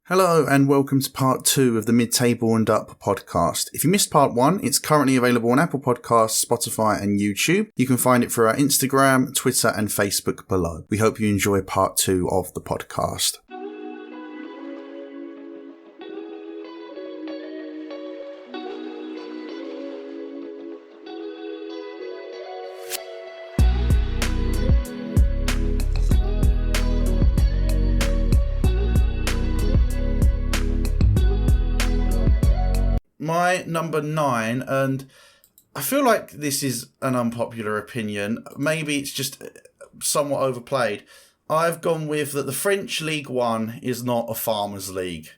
Hello and welcome to part 2 of the Mid-Table and Up podcast. If you missed part 1, it's currently available on Apple Podcasts, Spotify and YouTube. You can find it through our Instagram, Twitter and Facebook below. We hope you enjoy part 2 of the podcast. My number 9, and I feel like this is an unpopular opinion. Maybe it's just somewhat overplayed. I've gone with that the French League One is not a farmers' league.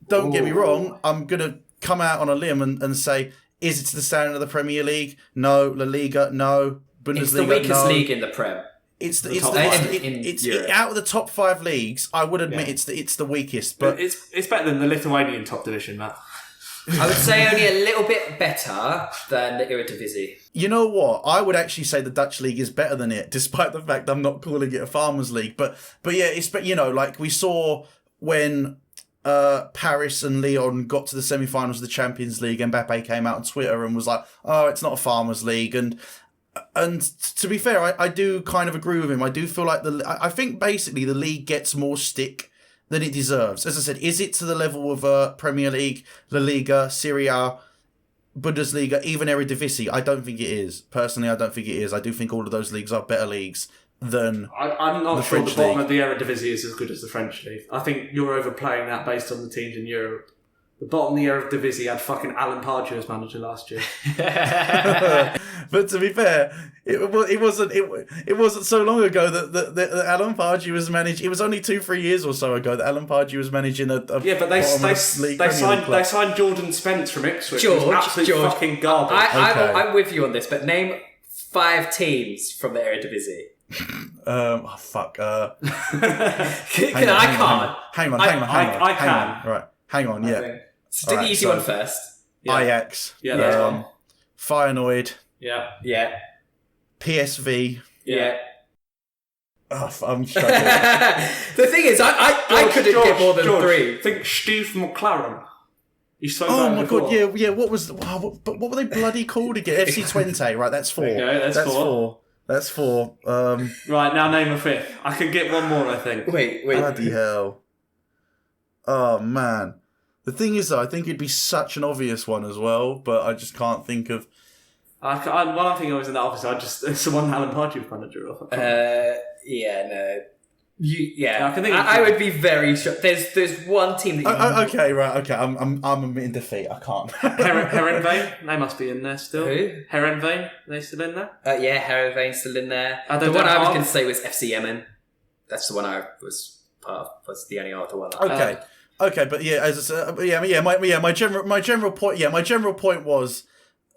Don't get me wrong. I'm going to come out on a limb and say, is it to the standard of the Premier League? No. La Liga? No. Bundesliga? It's the weakest league in the Prem. It's out of the top 5 leagues. I would admit it's the weakest, but it's better than the Lithuanian top division, Matt. I would say only a little bit better than the Eredivisie. You know what? I would actually say the Dutch league is better than it, despite the fact I'm not calling it a farmers' league. But yeah, it's like we saw when Paris and Lyon got to the semi-finals of the Champions League, and Mbappe came out on Twitter and was like, "Oh, it's not a farmers' league." And to be fair, I do kind of agree with him. I do feel like I think basically the league gets more stick than it deserves. As I said, is it to the level of Premier League, La Liga, Serie A, Bundesliga, even Eredivisie? I don't think it is. Personally, I don't think it is. I do think all of those leagues are better leagues than I'm not the sure French the bottom league. of the Eredivisie is as good as the French league. I think you're overplaying that based on the teams in Europe. The bottom of the Eredivisie had fucking Alan Pardew as manager last year. But to be fair, it wasn't so long ago that Alan Pardew was managed. It was only 2-3 years or so ago that Alan Pardew was managing a yeah, but they signed Jordan Spence from Ipswich. George, fucking garbage. I'm with you on this, but name 5 teams from the Eredivisie. Fuck. I can't. Hang on. I can. Right. Hang on. Yeah. So do the easy one first. Yeah. Ajax. Yeah, that's one. Feyenoord. Yeah. Yeah. PSV. Yeah. Oh, I'm struggling. The thing is, I couldn't get more than 3. Think Steve McLaren. He's so Oh bad my before. god, yeah. What were they bloody called again? FC Twente, right? That's 4. There you go, that's 4. That's 4. Right, now name a 5th. I can get one more, I think. Wait. Bloody hell. Oh man. The thing is, though, I think it'd be such an obvious one as well, but I just can't think of. One I think I was in that office. It's the one Alan Pardew manager of. Yeah, no. I can think. I would be very sure. There's one team that. Okay, right. Okay, I'm admitting defeat. I can't. Herenveen, they must be in there still. Who? Herenveen, they still in there? Yeah, Herenveen's still in there. The one I was going to say was FC Yemen. That's the one I was part of. Was the only other one. Okay. Okay, but yeah, as I said, my general point was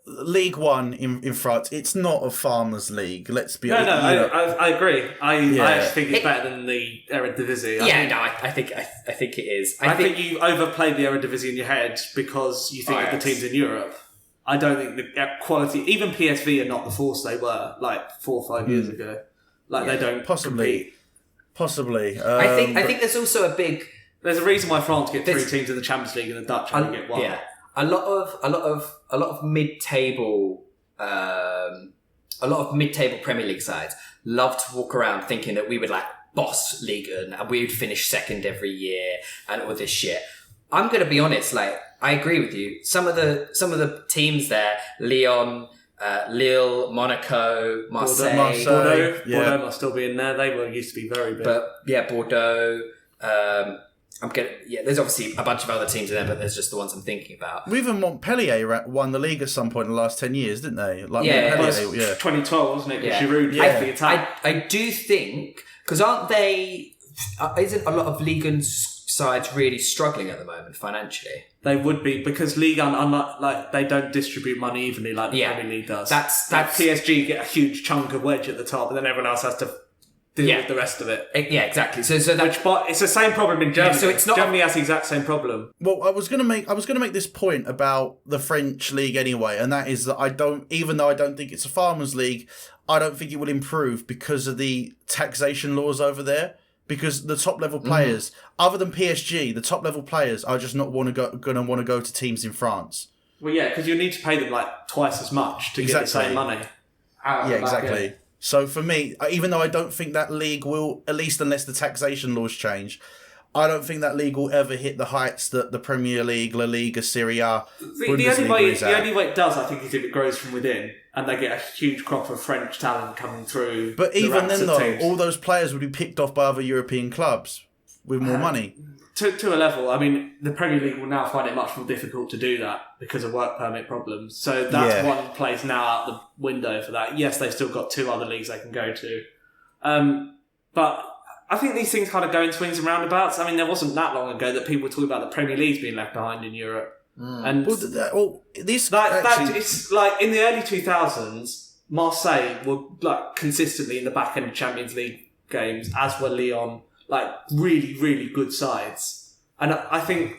League One in France. It's not a farmers' league. Let's be honest. I agree. I actually think it's better than the Eredivisie. I think it is. I think you overplayed the Eredivisie in your head because you think of the teams in Europe. I don't think the quality, even PSV are not the force they were like 4 or 5 years ago. They don't possibly. I think there's also a big. There's a reason why France get 3 teams in the Champions League and the Dutch only get 1. Yeah, a lot of mid-table, Premier League sides love to walk around thinking that we would boss Ligue 1 and we would finish second every year and all this shit. I'm going to be honest. I agree with you. Some of the teams there, Lyon, Lille, Monaco, Marseille, Bordeaux must still be in there. They used to be very big. But yeah, Bordeaux. There's obviously a bunch of other teams in there, but there's just the ones I'm thinking about. Even Montpellier won the league at some point in the last 10 years, didn't they? Montpellier, 2012, wasn't it? Yeah. Giroud led the attack. I do think, because isn't a lot of Ligue 1 sides really struggling at the moment financially? They would be, because Ligue 1, they don't distribute money evenly like the Premier League does. That's PSG get a huge chunk of wedge at the top, and then everyone else has to deal with the rest of it. Yeah, exactly. So it's the same problem in Germany. So it's not Germany has the exact same problem. Well, I was gonna make this point about the French league anyway, and that is that even though I don't think it's a farmers' league, I don't think it will improve because of the taxation laws over there. because the top level players, other than PSG, the top level players are just not going to want to go to teams in France. Well, yeah, because you need to pay them like twice as much to get the same money. Exactly. So for me, even though I don't think that league will, at least unless the taxation laws change, I don't think that league will ever hit the heights that the Premier League, La Liga, Serie A, Bundesliga the only way it does, I think, is if it grows from within and they get a huge crop of French talent coming through. But even then, though, all those players would be picked off by other European clubs with more money. To a level, I mean, the Premier League will now find it much more difficult to do that because of work permit problems. So that's one place now out the window for that. Yes, they've still got 2 other leagues they can go to. But I think these things kind of go in swings and roundabouts. I mean, there wasn't that long ago that people were talking about the Premier League's being left behind in Europe. And it's like in the early 2000s, Marseille were like consistently in the back end of Champions League games, as were Lyon. Like really, really good sides. And I think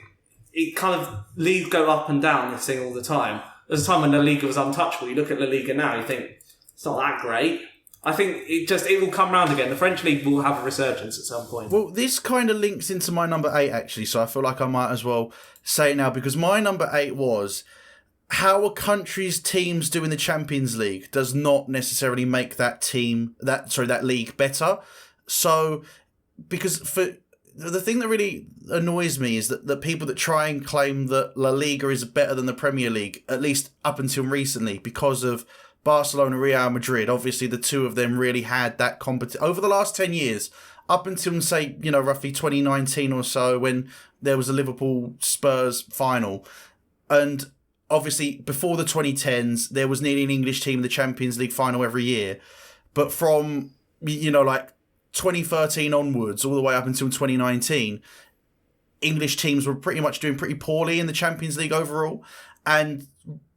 it kind of leagues go up and down this thing all the time. There's a time when La Liga was untouchable. You look at La Liga now, you think it's not that great. I think it will come round again. The French league will have a resurgence at some point. Well, this kind of links into my number 8 actually, so I feel like I might as well say it now, because my number 8 was how a country's teams do in the Champions League does not necessarily make that league better. So, because for the thing that really annoys me is that the people that try and claim that La Liga is better than the Premier League, at least up until recently, because of Barcelona, Real Madrid, obviously the two of them really had that competition over the last 10 years, up until, say, roughly 2019 or so, when there was a Liverpool Spurs final. And obviously before the 2010s, there was nearly an English team in the Champions League final every year. But from, like 2013 onwards, all the way up until 2019, English teams were pretty much doing pretty poorly in the Champions League overall. And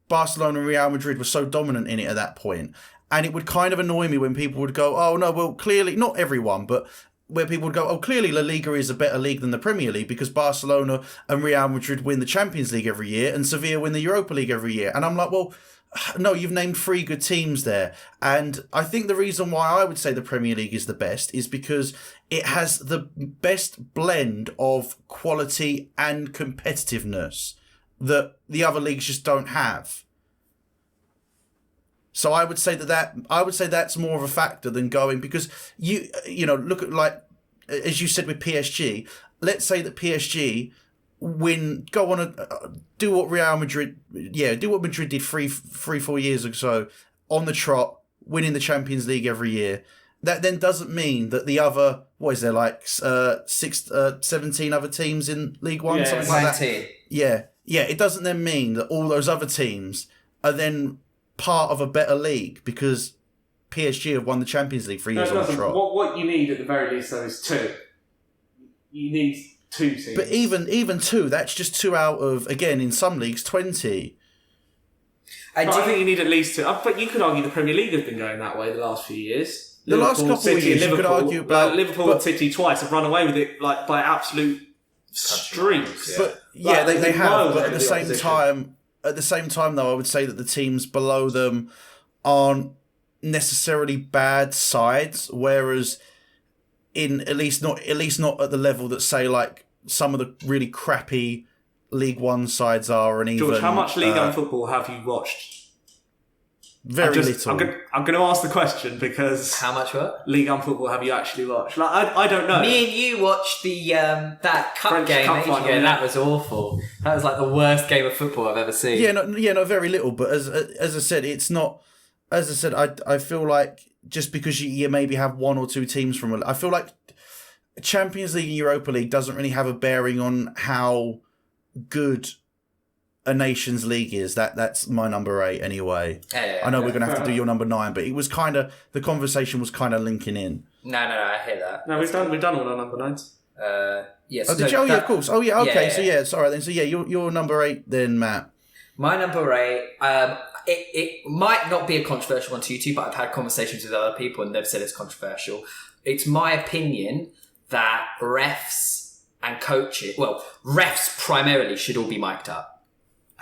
Barcelona and Real Madrid were so dominant in it at that point. And it would kind of annoy me when people would go, oh, no, well, clearly, not everyone, but where people would go, oh, clearly La Liga is a better league than the Premier League because Barcelona and Real Madrid win the Champions League every year and Sevilla win the Europa League every year. And I'm like, well, no, you've named 3 good teams there. And I think the reason why I would say the Premier League is the best is because it has the best blend of quality and competitiveness that the other leagues just don't have. So I would say that's more of a factor than going, because you look at, like, as you said with PSG, let's say that PSG do what Madrid did 4 years or so on the trot, winning the Champions League every year. That then doesn't mean that the other, 17 other teams in League One, something like that. Yeah, it doesn't then mean that all those other teams are then part of a better league because PSG have won the Champions League 3 years on the trot. What you need at the very least, though, is 2. You need 2 teams. But even 2, that's just 2 out of, again, in some leagues, 20. I think you need at least 2. But you could argue the Premier League has been going that way the last few years. The last couple of years, you could argue about Liverpool and City twice have run away with it like by absolute streaks. But they have. But at the same time, though, I would say that the teams below them aren't necessarily bad sides, whereas at least not at the level that, say, like some of the really crappy League One sides are. And George, how much League One football have you watched? Very little. I'm going to ask the question because how much what? League One football have you actually watched? Like, I don't know. Me and you watched the that cup French game Cup final, That was awful. That was like the worst game of football I've ever seen. No, very little. But as I said, it's not. As I said, I feel like just because you maybe have 1 or 2 teams from, I feel like Champions League and Europa League doesn't really have a bearing on how good a nation's league is. That's my number 8 anyway. I know we're going to have to do your number 9, but it was kind of, the conversation was kind of linking in. No, I hear that. No, we've done all our number 9s. Yes. Oh, did you? Of course. Oh, yeah. Okay. So it's all right then. So you're number 8 then, Matt. My number 8. It might not be a controversial one to you two, but I've had conversations with other people and they've said it's controversial. It's my opinion that refs and coaches, refs primarily should all be mic'd up.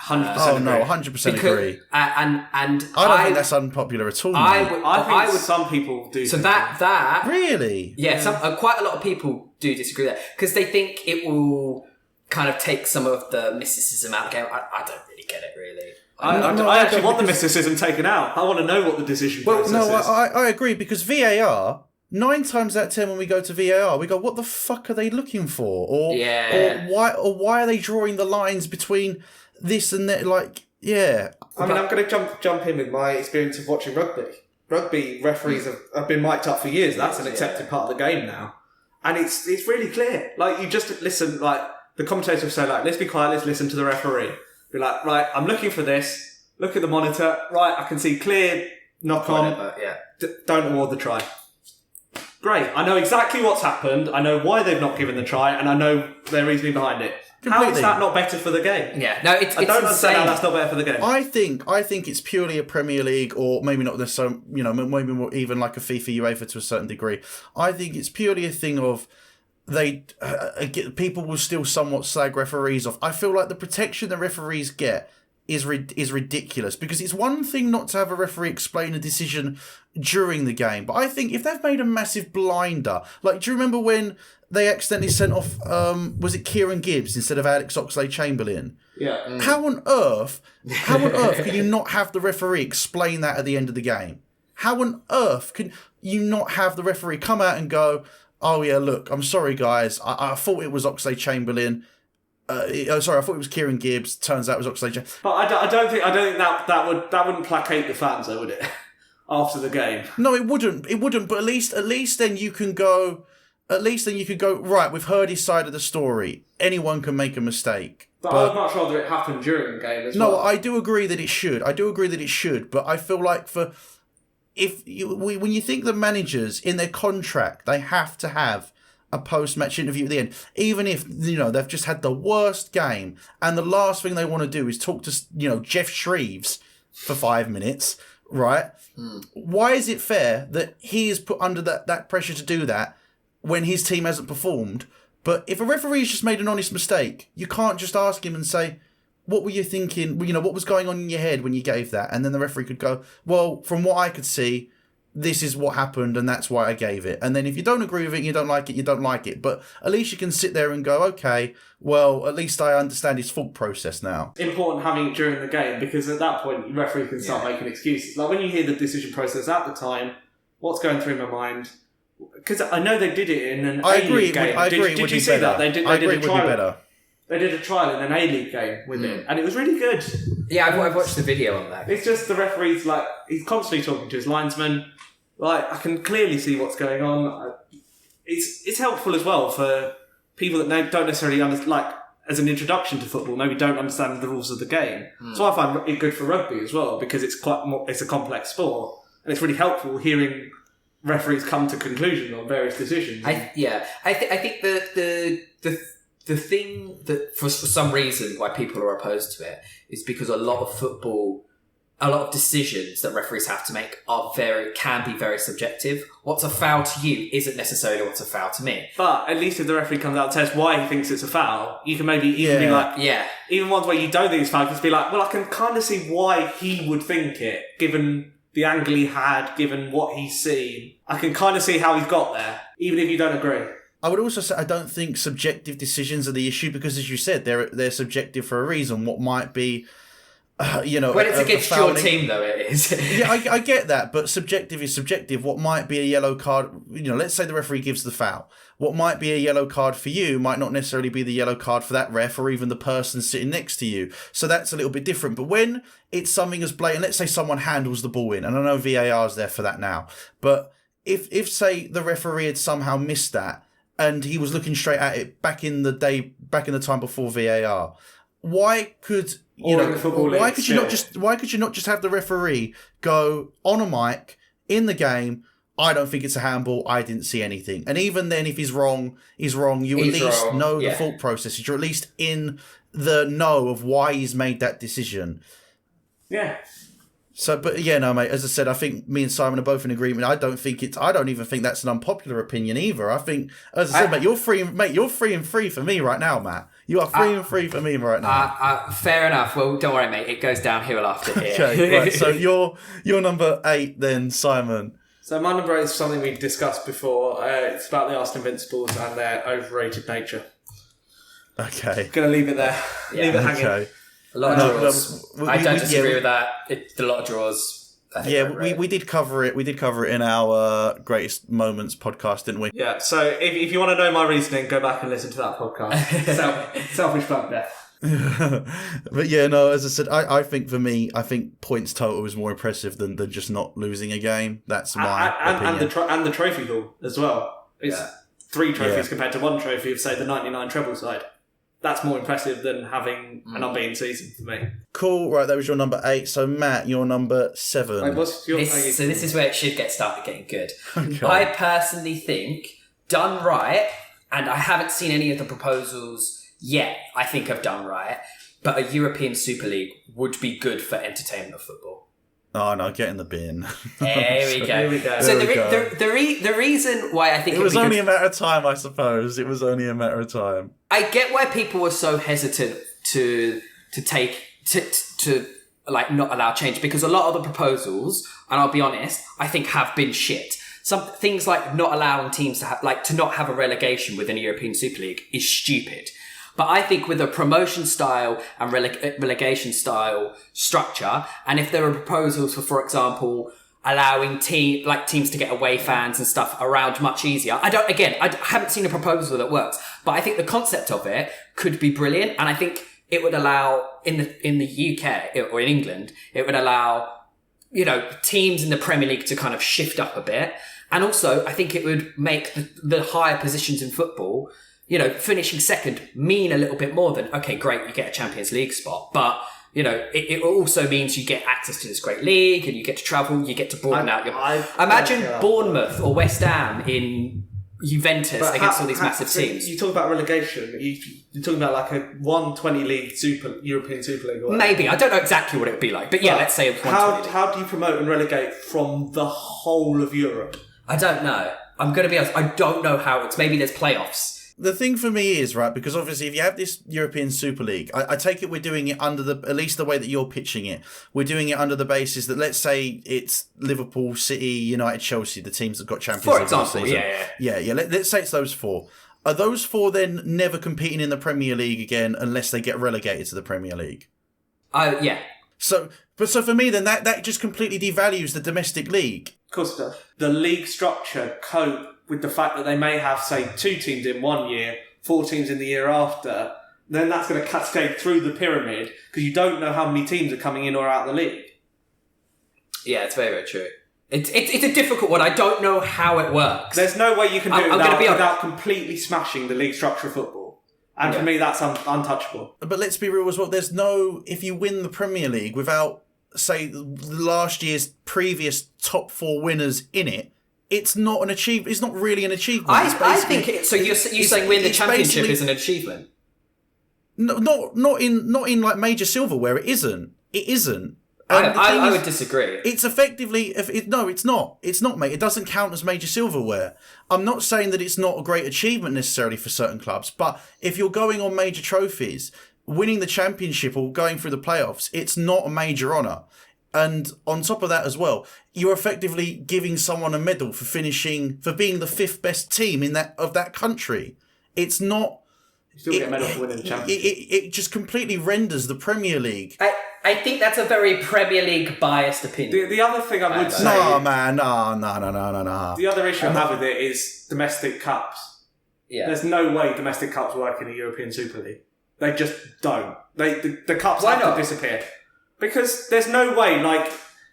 100% Oh agree. no, 100% agree. And I don't think that's unpopular at all. I mate. would. I think would. some people do. So think that Really? yeah, some quite a lot of people do disagree with that because they think it will kind of take some of the mysticism out of the game. I don't really get it, really. I actually want the mysticism taken out. I want to know what the decision process No, is. I agree because VAR, 9 times out of 10 when we go to VAR, we go, what the fuck are they looking for? Or why are they drawing the lines between this and that? Like, yeah. I mean, I'm going to jump in with my experience of watching rugby. Rugby referees have been mic'd up for years. That's an accepted part of the game now. And it's really clear. Like, you just listen, like, the commentators will say, like, let's be quiet, let's listen to the referee. Be like, right, I'm looking for this. Look at the monitor. Right, I can see clear knock on. Yeah. Don't award the try. Great. I know exactly what's happened. I know why they've not given the try, and I know their reasoning behind it. How is that not better for the game? Yeah. No, it's I don't understand how insane. that's not better for the game. I think it's purely a Premier League, or maybe not necessarily, maybe more, even like a FIFA UEFA to a certain degree. I think it's purely a thing of people will still somewhat slag referees off. I feel like the protection the referees get is ridiculous because it's one thing not to have a referee explain a decision during the game, but I think if they've made a massive blinder, like do you remember when they accidentally sent off was it Kieran Gibbs instead of Alex Oxlade-Chamberlain? Yeah. How on earth can you not have the referee explain that at the end of the game? How on earth can you not have the referee come out and go, oh yeah, look, I'm sorry guys, I thought it was Oxlade-Chamberlain. I thought it was Kieran Gibbs. Turns out it was Oxlade-Chamberlain. But I don't think that wouldn't placate the fans, though, would it? After the game. No, it wouldn't. It wouldn't. But at least then you can go. At least then you could go, right, we've heard his side of the story. Anyone can make a mistake. But I'd much rather it happen during the game as well. No, I do agree that it should. But I feel like when you think the managers in their contract, they have to have a post-match interview at the end, even if they've just had the worst game and the last thing they want to do is talk to Jeff Shreves for 5 minutes, right? Why is it fair that he is put under that pressure to do that when his team hasn't performed? But if a referee's just made an honest mistake, you can't just ask him and say, what were you thinking? What was going on in your head when you gave that? And then the referee could go, well, from what I could see, this is what happened and that's why I gave it. And then if you don't agree with it, you don't like it, you don't like it. But at least you can sit there and go, okay, well, at least I understand his thought process now. Important having it during the game because at that point, the referee can start making excuses. Like when you hear the decision process at the time, what's going through my mind? Because I know they did it in an A-League game. Did you see that? They did a trial. They did a trial in an A-League game with it, and it was really good. Yeah, I've watched the video on that. It's just the referee's like, he's constantly talking to his linesman. Like, I can clearly see what's going on. It's helpful as well for people that don't necessarily understand, like, as an introduction to football, maybe don't understand the rules of the game. So I find it good for rugby as well, because it's a complex sport, and it's really helpful hearing referees come to conclusions on various decisions. I think the thing that for some reason why people are opposed to it is because a lot of decisions that referees have to make can be very subjective. What's a foul to you isn't necessarily what's a foul to me. But at least if the referee comes out and says why he thinks it's a foul, you can maybe even be like, even ones where you don't think it's a foul, you can just be like, well, I can kind of see why he would think it, given the angle he had, given what he's seen. I can kind of see how he's got there, even if you don't agree. I would also say I don't think subjective decisions are the issue because, as you said, they're subjective for a reason. What might be, when it's against your team, though, it is. Yeah, I get that, but subjective is subjective. What might be a yellow card, let's say the referee gives the foul. What might be a yellow card for you might not necessarily be the yellow card for that ref or even the person sitting next to you. So that's a little bit different. But when it's something as blatant, let's say someone handles the ball in, and I know VAR is there for that now, but if say the referee had somehow missed that, and he was looking straight at it back in the time before VAR. Why could you not just have the referee go on a mic in the game? I don't think it's a handball. I didn't see anything. And even then, if he's wrong, he's wrong. You at least know the thought process. You're at least in the know of why he's made that decision. Yeah. So, but yeah, no, mate. As I said, I think me and Simon are both in agreement. I don't even think that's an unpopular opinion either. I think, as I said, mate, you're free and free for me right now, Matt. You are 3-3 for me right now. Fair enough. Well, don't worry, mate. It goes downhill after here. Okay, right. So you're number 8 then, Simon. So my number 8 is something we've discussed before. It's about the Arsenal Invincibles and their overrated nature. Okay. Gonna leave it there. Yeah. Leave it hanging. Okay. A lot of draws. I don't disagree with that. It's a lot of draws. We did cover it. We did cover it in our Greatest Moments podcast, didn't we? Yeah, so if you want to know my reasoning, go back and listen to that podcast. Selfish plug there. But yeah, no, as I said, I think for me, I think points total is more impressive than just not losing a game. That's my opinion. And the trophy haul as well. It's 3 trophies compared to 1 trophy of, say, the 99 treble side. That's more impressive than having an unbeaten season for me. Cool, right, that was your number 8. So Matt, you're number 7. Wait, what's your... So this is where it should start getting good. Okay. I personally think, done right, and I haven't seen any of the proposals yet, I think I've done right, but a European Super League would be good for entertainment of football. Oh no, get in the bin. There we go. Here we go. So There the reason why I think it was would be only good, a matter of time, I suppose. It was only a matter of time. I get why people were so hesitant to like not allow change, because a lot of the proposals, and I'll be honest, I think have been shit. Some things like not allowing teams to not have a relegation within a European Super League is stupid. But I think with a promotion style and relegation style structure, and if there are proposals for example, allowing teams to get away fans and stuff around much easier. I haven't seen a proposal that works, but I think the concept of it could be brilliant, and I think it would allow in the UK or in England, it would allow teams in the Premier League to kind of shift up a bit, and also I think it would make the higher positions in football, finishing second mean a little bit more than, okay, great, you get a Champions League spot, but it also means you get access to this great league and you get to travel, you get to broaden out your... Imagine Bournemouth or West Ham in Juventus against all these massive teams. You talk about relegation, you're talking about like a 120 league European Super League. Or Maybe. I don't know exactly what it would be like, but yeah, let's say a 120 league. How do you promote and relegate from the whole of Europe? I don't know. I'm going to be honest, I don't know how it's... Maybe there's playoffs. The thing for me is, right, because obviously if you have this European Super League, I take it we're doing it under at least the way that you're pitching it, we're doing it under the basis that, let's say it's Liverpool, City, United, Chelsea, the teams that got Champions League last season. Yeah. Let's say it's those 4. Are those 4 then never competing in the Premier League again unless they get relegated to the Premier League? Yeah. So for me then that just completely devalues the domestic league. Of course it does. The league structure cope with the fact that they may have, say, 2 teams in 1 year, 4 teams in the year after, then that's going to cascade through the pyramid because you don't know how many teams are coming in or out of the league. Yeah, it's very, very true. It's a difficult one. I don't know how it works. There's no way you can do it without completely smashing the league structure of football. And for me, that's untouchable. But let's be real as well. If you win the Premier League without, say, last year's previous top 4 winners in it, it's not an achievement. It's not really an achievement. I think it. So you're saying winning the championship is an achievement? No, not in like major silverware. It isn't. It isn't. I would disagree. It's effectively no. It's not. It's not, mate. It doesn't count as major silverware. I'm not saying that it's not a great achievement necessarily for certain clubs, but if you're going on major trophies, winning the championship or going through the playoffs, it's not a major honour. And on top of that as well, you're effectively giving someone a medal for being the 5th best team in that country. It's not. You still get a medal for winning the championship. It just completely renders the Premier League. I think that's a very Premier League biased opinion. The other thing I would say... No, man, no. The other issue I have with it is domestic cups. Yeah. There's no way domestic cups work in a European Super League. They just don't. The cups have to disappear. Because there's no way,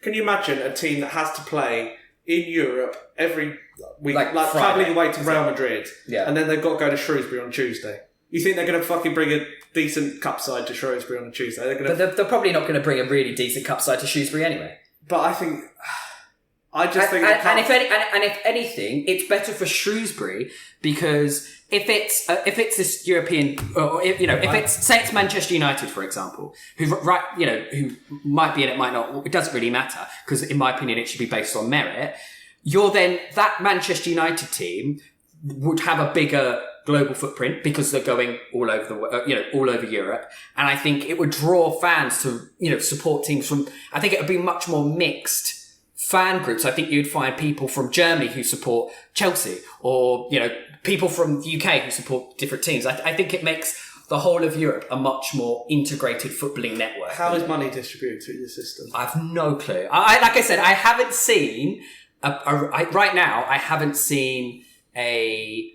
can you imagine a team that has to play in Europe every week, like travelling away to Real Madrid, and then they've got to go to Shrewsbury on Tuesday? You think they're going to fucking bring a decent cup side to Shrewsbury on a Tuesday? They're probably not going to bring a really decent cup side to Shrewsbury anyway. But I think... if anything, it's better for Shrewsbury because if it's this European, or if it's Manchester United, for example, who might be in it, might not. It doesn't really matter because, in my opinion, it should be based on merit. That Manchester United team would have a bigger global footprint because they're going all over all over Europe. And I think it would draw fans to, support teams from, I think it would be much more mixed fan groups. I think you'd find people from Germany who support Chelsea or, people from the UK who support different teams. I think it makes the whole of Europe a much more integrated footballing network. How is money distributed through the system? I have no clue. Like I said, I haven't seen right now. I haven't seen a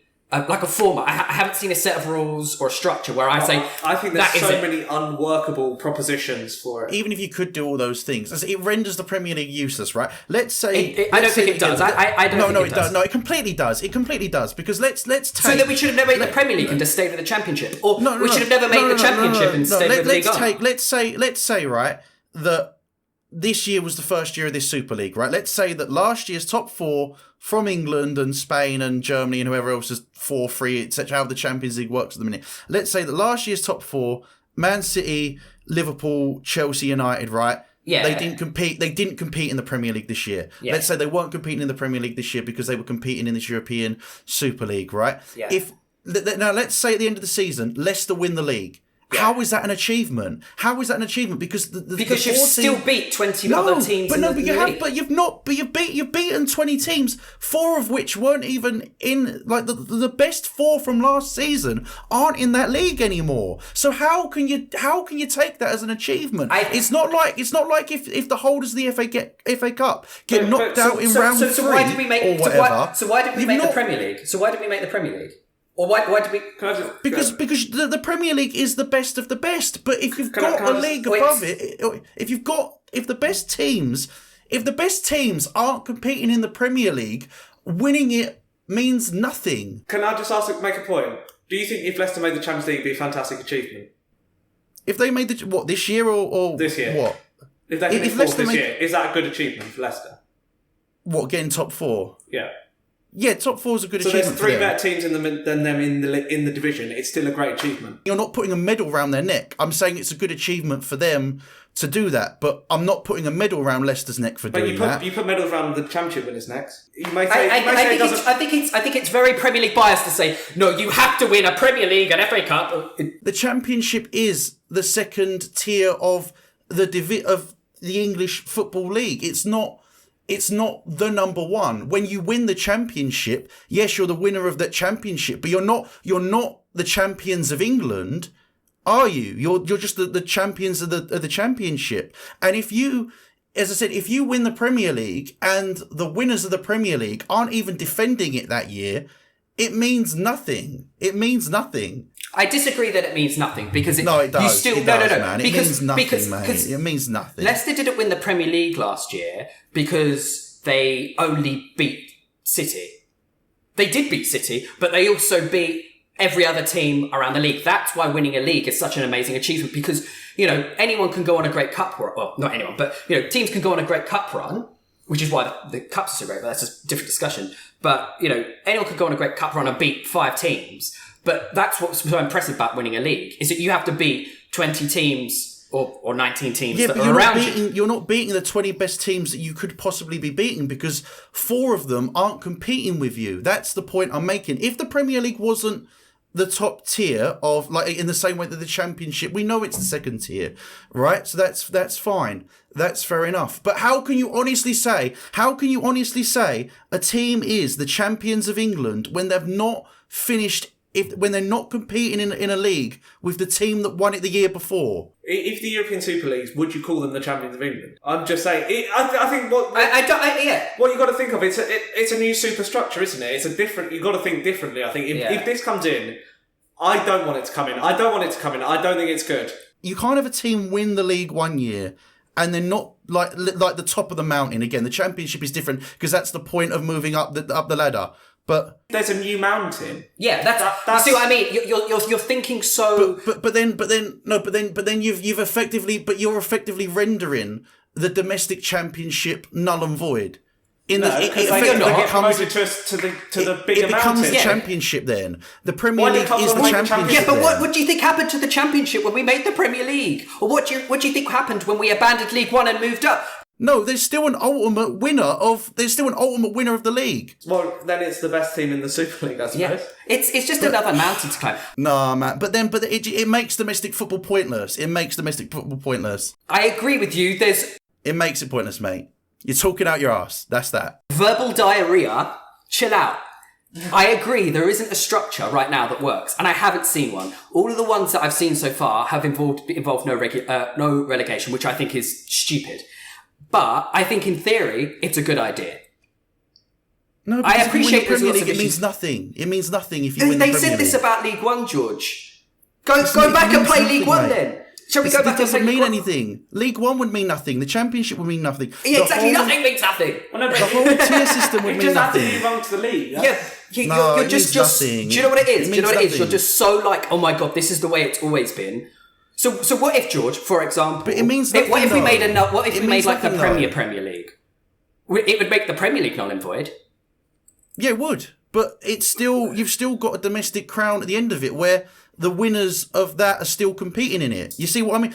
format. I haven't seen a set of rules or a structure where I say. I think there's so many unworkable propositions for it. Even if you could do all those things, it renders the Premier League useless, right? Let's say I don't think it does. I don't think it does. No, it completely does. It completely does because let's take. So then we should have never made the Premier League and just stayed with the Championship, or we should have never made the Championship and stayed with the League. Let's say right that this year was the first year of this Super League, right? Let's say that last year's top four from England and Spain and Germany and whoever else is 4-3, etc. How the Champions League works at the minute. Let's say that last year's top four, Man City, Liverpool, Chelsea, United, right? Yeah. They didn't compete. They didn't compete in the Premier League this year. Yeah. Let's say they weren't competing in the Premier League this year because they were competing in this European Super League, right? Yeah. Now let's say at the end of the season, Leicester win the league. Yeah. How is that an achievement? How is that an achievement? Because because you've still beat 20 other teams. You've beaten 20 teams, 4 of which weren't even in, like the best 4 from last season aren't in that league anymore. So how can you take that as an achievement? It's not like if the holders of the FA Cup get knocked out in round 3 why did we make or whatever. So why did we make the Premier League? So why did we make the Premier League? Or why did we? Because the Premier League is the best of the best. But if you've got a league above it, if the best teams aren't competing in the Premier League, winning it means nothing. Can I just make a point? Do you think if Leicester made the Champions League, it'd be a fantastic achievement? If they made this year or this year? What? If they finished fourth this year, is that a good achievement for Leicester? What, getting top 4? Yeah. Yeah, top 4 is a good achievement. So there's 3 better teams than them in the division. It's still a great achievement. You're not putting a medal around their neck. I'm saying it's a good achievement for them to do that, but I'm not putting a medal around Leicester's neck for doing that. You put medals around the Championship winners' necks. I think it's very Premier League biased to say no. You have to win a Premier League and FA Cup. The Championship is the second tier of the English Football League. It's not the number one. When you win the Championship, yes, you're the winner of that Championship, but you're not the champions of England, are you? You're just the champions of the Championship. And if you win the Premier League and the winners of the Premier League aren't even defending it that year, it means nothing. It means nothing. I disagree that it means nothing because it does. Man. It means nothing, mate. It means nothing. Leicester didn't win the Premier League last year because they only beat City. They did beat City, but they also beat every other team around the league. That's why winning a league is such an amazing achievement because, anyone can go on a great cup run. Well, not anyone, but, teams can go on a great cup run, which is why the cups are so great, but that's a different discussion. But, anyone could go on a great cup run and beat 5 teams. But that's what's so impressive about winning a league, is that you have to beat 20 teams or 19 teams that are around you. You're not beating the 20 best teams that you could possibly be beating because 4 of them aren't competing with you. That's the point I'm making. If the Premier League wasn't the top tier of, like, in the same way that the Championship, we know it's the second tier, right? So that's fine. That's fair enough. But how can you honestly say a team is the champions of England when they've not finished, when they're not competing in a league with the team that won it the year before? If the European Super Leagues, would you call them the champions of England? I'm just saying. I think what you got to think of, it's a new superstructure, isn't it? It's a different. You got to think differently. I think if this comes in, I don't want it to come in. I don't think it's good. You can't have a team win the league one year and then not like the top of the mountain again. The Championship is different because that's the point of moving up the ladder. But there's a new mountain. Yeah, that's you see what I mean. You're thinking so. But then you're effectively rendering the domestic championship null and void. They get promoted to the bigger mountain. It becomes the Championship then. The Premier League is the Championship. Yeah, but what do you think happened to the Championship when we made the Premier League? Or what do you think happened when we abandoned League One and moved up? No, there's still an ultimate winner of the league. Well, then it's the best team in the Super League, I suppose. Yeah, it's just another mountain to climb. Nah, man. But it makes domestic football pointless. It makes domestic football pointless. I agree with you. There's It makes it pointless, mate. You're talking out your ass. That's that. verbal diarrhea. Chill out. I agree, there isn't a structure right now that works, and I haven't seen one. All of the ones that I've seen so far have involved no relegation, which I think is stupid. But I think in theory, it's a good idea. No, I because appreciate if you win the there's Premier lots League, of it means issues. nothing. It means nothing if you win the They Premier said this League. about League One, George. Go It back and means play nothing, League One mate. then. Shall we go It back and play doesn't League mean One? anything. League One would mean nothing. The Championship would mean nothing. Yeah, The exactly. whole- Nothing means nothing. Well, no, but The whole tier system would You mean just have to nothing. move on to the league. Yeah, No, you're it just. means nothing. Do you know what it is? It Do you know what it means is? You're nothing. just so like, oh my god, this is the way it's always been. So what if, George, for example? But it means nothing, What if we though. made What if It we made means like the nothing, though. Premier League? It would make the Premier League null and void. Yeah, it would. But you've still got a domestic crown at the end of it where the winners of that are still competing in it. You see what I mean?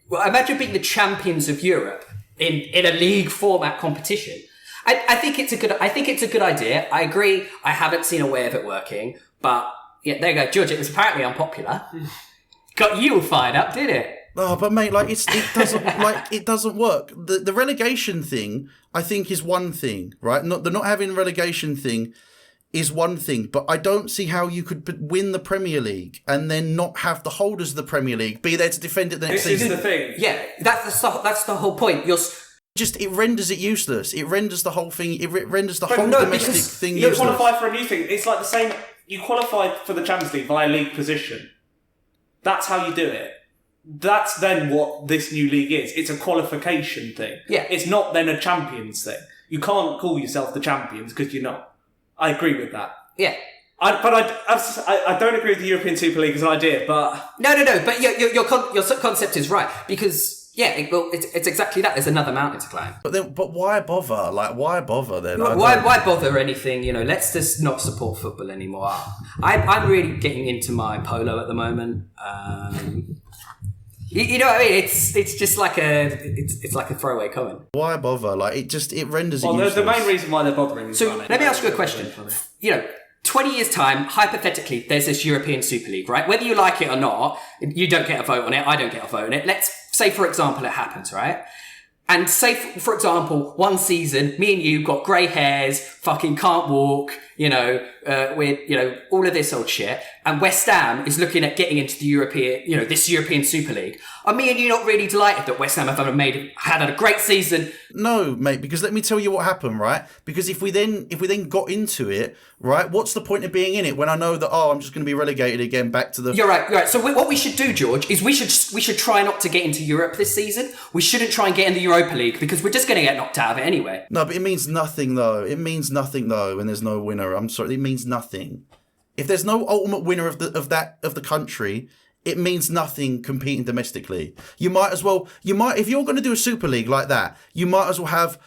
Well, imagine being the champions of Europe in a league format competition. I think it's a good idea. I agree. I haven't seen a way of it working, but yeah, there you go, George. It was apparently unpopular. Got you all fired up, did it? Oh, but mate, it doesn't work. The relegation thing, I think, is one thing, right? The not having relegation thing is one thing, but I don't see how you could win the Premier League and then not have the holders of the Premier League be there to defend it the next This season. is the thing. Yeah, that's the whole point. It renders it useless. It renders the whole thing. It renders the But whole no, domestic because thing You useless. qualify for a new thing. It's like the same. You qualify for the Champions League via league position. That's how you do it. That's then what this new league is. It's a qualification thing. Yeah. It's not then a champions thing. You can't call yourself the champions because you're not. I agree with that. Yeah. I don't agree with the European Super League as an idea, but No. But your concept is right because it's exactly that. There's another mountain to climb. But why bother? Like, why bother then? Why bother anything? Let's just not support football anymore. I'm really getting into my polo at the moment. You know what I mean? It's just like it's like a throwaway comment. Why bother? Like, it renders it well, useless. the main reason why they're bothering is So let me ask you a question. 20 years time, hypothetically, there's this European Super League, right? Whether you like it or not, you don't get a vote on it. I don't get a vote on it. Let's say, for example, it happens, right? And say, for example, one season, me and you got grey hairs, fucking can't walk, with, all of this old shit. And West Ham is looking at getting into the European, this European Super League. Are me and you not really delighted that West Ham have had a great season? No, mate, because let me tell you what happened, right? Because if we then got into it, right, what's the point of being in it when I know that, I'm just going to be relegated again back to the... You're right. So what we should do, George, is we should try not to get into Europe this season. We shouldn't try and get in the Europa League because we're just going to get knocked out of it anyway. No, but it means nothing, though. It means nothing, though, when there's no winner. I'm sorry, it means nothing. If there's no ultimate winner of the country, it means nothing competing domestically. If you're going to do a Super League like that, you might as well have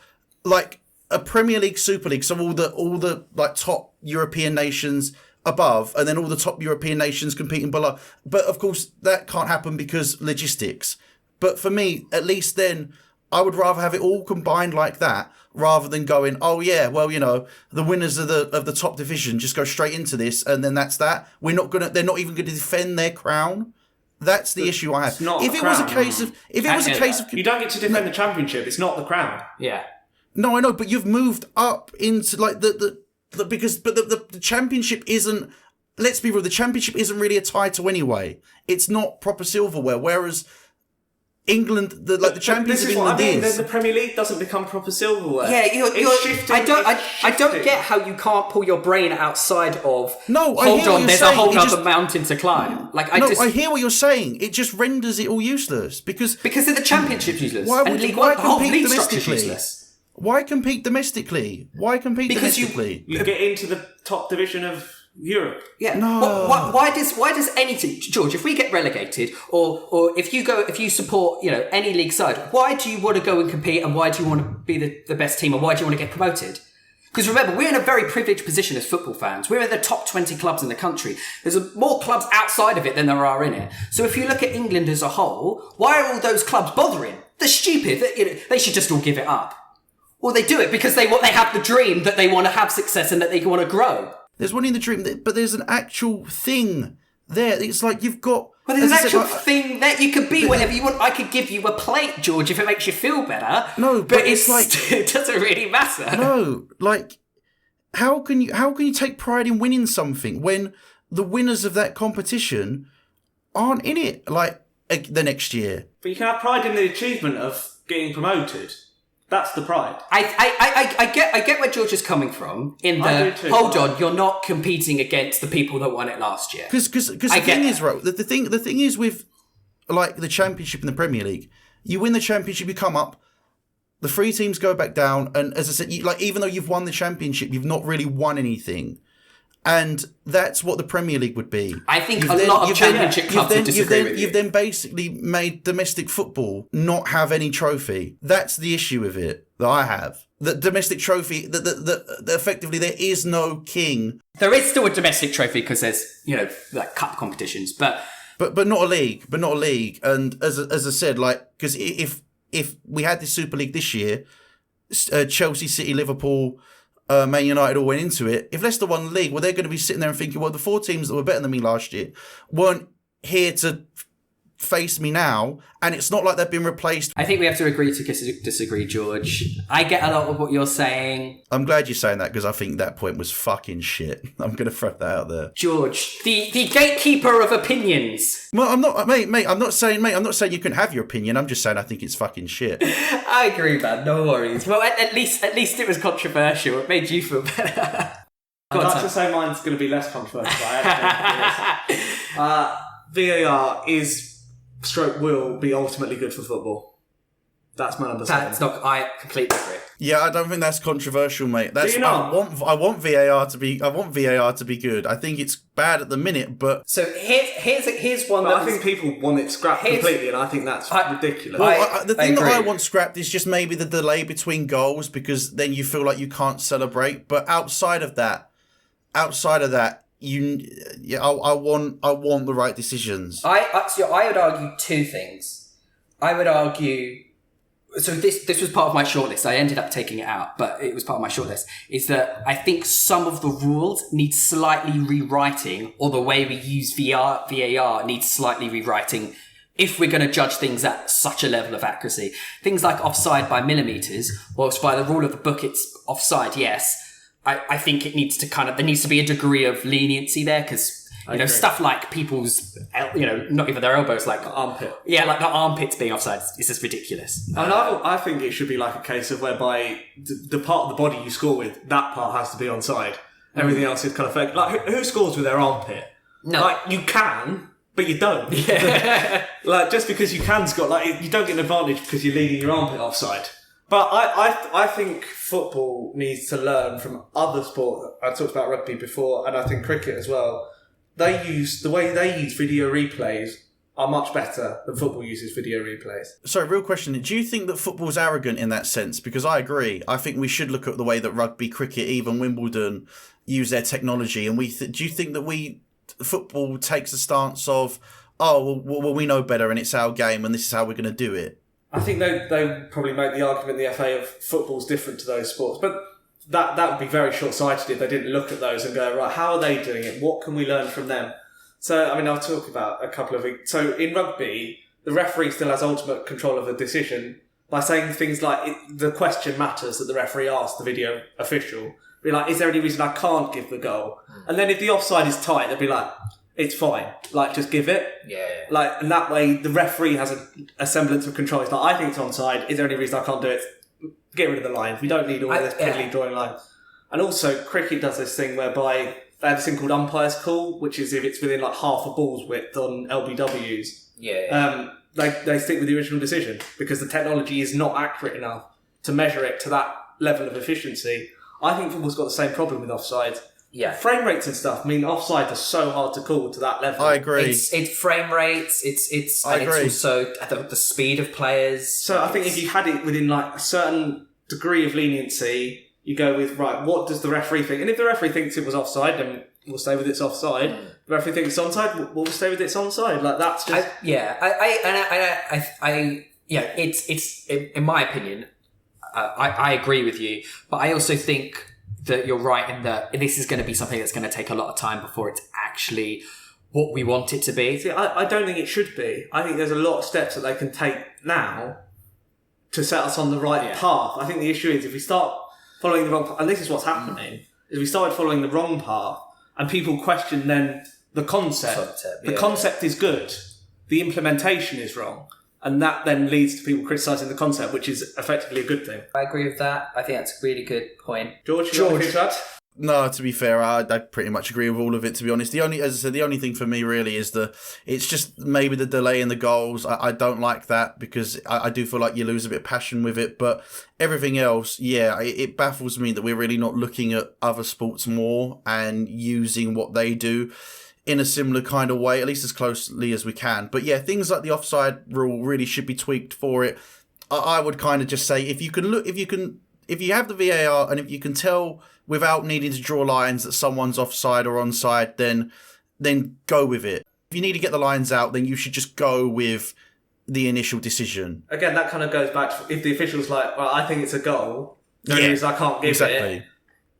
like a Premier League Super League, so all the like top European nations above, and then all the top European nations competing below. But of course, that can't happen because logistics. But for me, at least then, I would rather have it all combined like that, rather than going, the winners of the top division just go straight into this, and then that's that. They're not even going to defend their crown. That's the issue I have. If it was a case of, you don't get to defend the championship. It's not the crown. Yeah. No, I know, but you've moved up into like the championship isn't. Let's be real. The championship isn't really a title anyway. It's not proper silverware. Whereas England, the champions of England is. The Premier League doesn't become proper silverware. Yeah, It's shifting. I don't get how you can't pull your brain outside of. No, I hold hear what on, you're there's saying. a whole It other just- mountain to climb. I hear what you're saying. It just renders it all useless because then the championship's useless. Why And would you- League why One, the whole compete league structure's domestically? useless. why compete domestically? Because You get into the top division of Europe. Yeah. No. Why does any team, George? If we get relegated, or if you support any league side, why do you want to go and compete, and why do you want to be the best team, and why do you want to get promoted? Because remember, we're in a very privileged position as football fans. We're in the top 20 clubs in the country. There's more clubs outside of it than there are in it. So if you look at England as a whole, why are all those clubs bothering? They're stupid. They should just all give it up. Or they do it because they have the dream that they want to have success and that they want to grow. There's one in the dream, but there's an actual thing there. It's like you've got... Well, there's an actual thing that you could be whatever you want. I could give you a plate, George, if it makes you feel better. No, but it's like it doesn't really matter. No, like how can you take pride in winning something when the winners of that competition aren't in it like the next year? But you can have pride in the achievement of getting promoted. That's the pride. I get where George is coming from. I do too. Hold on, you're not competing against the people that won it last year. Because the thing is, right? The thing is with like the Championship in the Premier League, you win the Championship, you come up, the 3 teams go back down, and as I said, even though you've won the Championship, you've not really won anything. And that's what the Premier League would be. I think a lot of Championship clubs would disagree with you. You've then basically made domestic football not have any trophy. That's the issue with it that I have. The domestic trophy, that effectively there is no king. There is still a domestic trophy because there's, like cup competitions, but not a league. But not a league. And as I said, like, because if we had this Super League this year, Chelsea, City, Liverpool, Man United all went into it. If Leicester won the league, well, they're going to be sitting there and thinking, well, the 4 teams that were better than me last year weren't here to face me now, and it's not like they've been replaced. I think we have to agree to disagree, George. I get a lot of what you're saying. I'm glad you're saying that because I think that point was fucking shit. I'm going to throw that out there. George, the gatekeeper of opinions. Well, I'm not, mate. I'm not saying you can have your opinion. I'm just saying I think it's fucking shit. I agree, man. No worries. Well, at least it was controversial. It made you feel better. I'd like to say mine's going to be less controversial. VAR will be ultimately good for football. That's my understanding. I completely agree. Yeah, I don't think that's controversial, mate. Do you not? I want VAR to be good. I think it's bad at the minute, but so here's one. I think people want it scrapped completely, and I think that's ridiculous. Well, the thing that I want scrapped is just maybe the delay between goals, because then you feel like you can't celebrate. But outside of that, I want the right decisions. I would argue 2 things. I would argue. So this was part of my shortlist. I ended up taking it out, but it was part of my shortlist. Is that I think some of the rules need slightly rewriting, or the way we use VAR needs slightly rewriting if we're going to judge things at such a level of accuracy. Things like offside by millimetres, whilst by the rule of the book it's offside, yes. I think it needs to there needs to be a degree of leniency there, because stuff like people's, not even their elbows, like armpit. Yeah, like the armpits being offside is just ridiculous. I think it should be like a case of whereby the part of the body you score with, that part has to be onside. Everything else is kind of fake. Like, who scores with their armpit? No. Like, you can, but you don't. Yeah. Like, just because you can score, like, you don't get an advantage because you're leading your armpit offside. But I think football needs to learn from other sports. I talked about rugby before, and I think cricket as well. The way they use video replays are much better than football uses video replays. So, real question, do you think that football's arrogant in that sense? Because I agree. I think we should look at the way that rugby, cricket, even Wimbledon use their technology. And do you think that football takes a stance of, well, we know better and it's our game and this is how we're going to do it? I think they probably make the argument in the FA of football's different to those sports. But that would be very short-sighted if they didn't look at those and go, right, how are they doing it? What can we learn from them? So, I mean, I'll talk about a couple of... So, in rugby, the referee still has ultimate control of the decision by saying things like, the question matters that the referee asks the video official. Be like, is there any reason I can't give the goal? And then if the offside is tight, they'll be like, it's fine. Like, just give it. Yeah. Like, and that way, the referee has a semblance of control. It's like, I think it's onside. Is there any reason I can't do it? Get rid of the lines. We don't need all this piddly drawing lines. And also, cricket does this thing whereby they have this thing called umpire's call, which is if it's within like half a ball's width on LBWs. Yeah. They stick with the original decision because the technology is not accurate enough to measure it to that level of efficiency. I think football's got the same problem with offside. Yeah. Frame rates and stuff. I mean, offside are so hard to call to that level. I agree. It's frame rates. It's also the speed of players. So I think if you had it within like a certain degree of leniency, You go with, right, what does the referee think? And if the referee thinks it was offside, then we'll stay with it's offside. If the referee thinks it's onside, we'll stay with it's onside. Like, that's just... It's in my opinion, I agree with you, but I also think that you're right in that this is going to be something that's going to take a lot of time before it's actually what we want it to be. See, I don't think it should be. I think there's a lot of steps that they can take now to set us on the right path. I think the issue is if we start following the wrong path, and this is what's happening, is we started following the wrong path, and people question then the concept. The concept is good. The implementation is wrong. And that then leads to people criticising the concept, which is effectively a good thing. I agree with that. I think that's a really good point. George. No, to be fair, I pretty much agree with all of it, to be honest. As I said, the only thing for me really is it's just maybe the delay in the goals. I don't like that because I do feel like you lose a bit of passion with it. But everything else, it baffles me that we're really not looking at other sports more and using what they do in a similar kind of way, at least as closely as we can. But yeah, things like the offside rule really should be tweaked for it. I would kind of just say if you have the VAR and if you can tell without needing to draw lines that someone's offside or onside, then go with it. If you need to get the lines out, then you should just go with the initial decision. Again, that kind of goes back to if the official's like, well, I think it's a goal, the only reason I can't give it.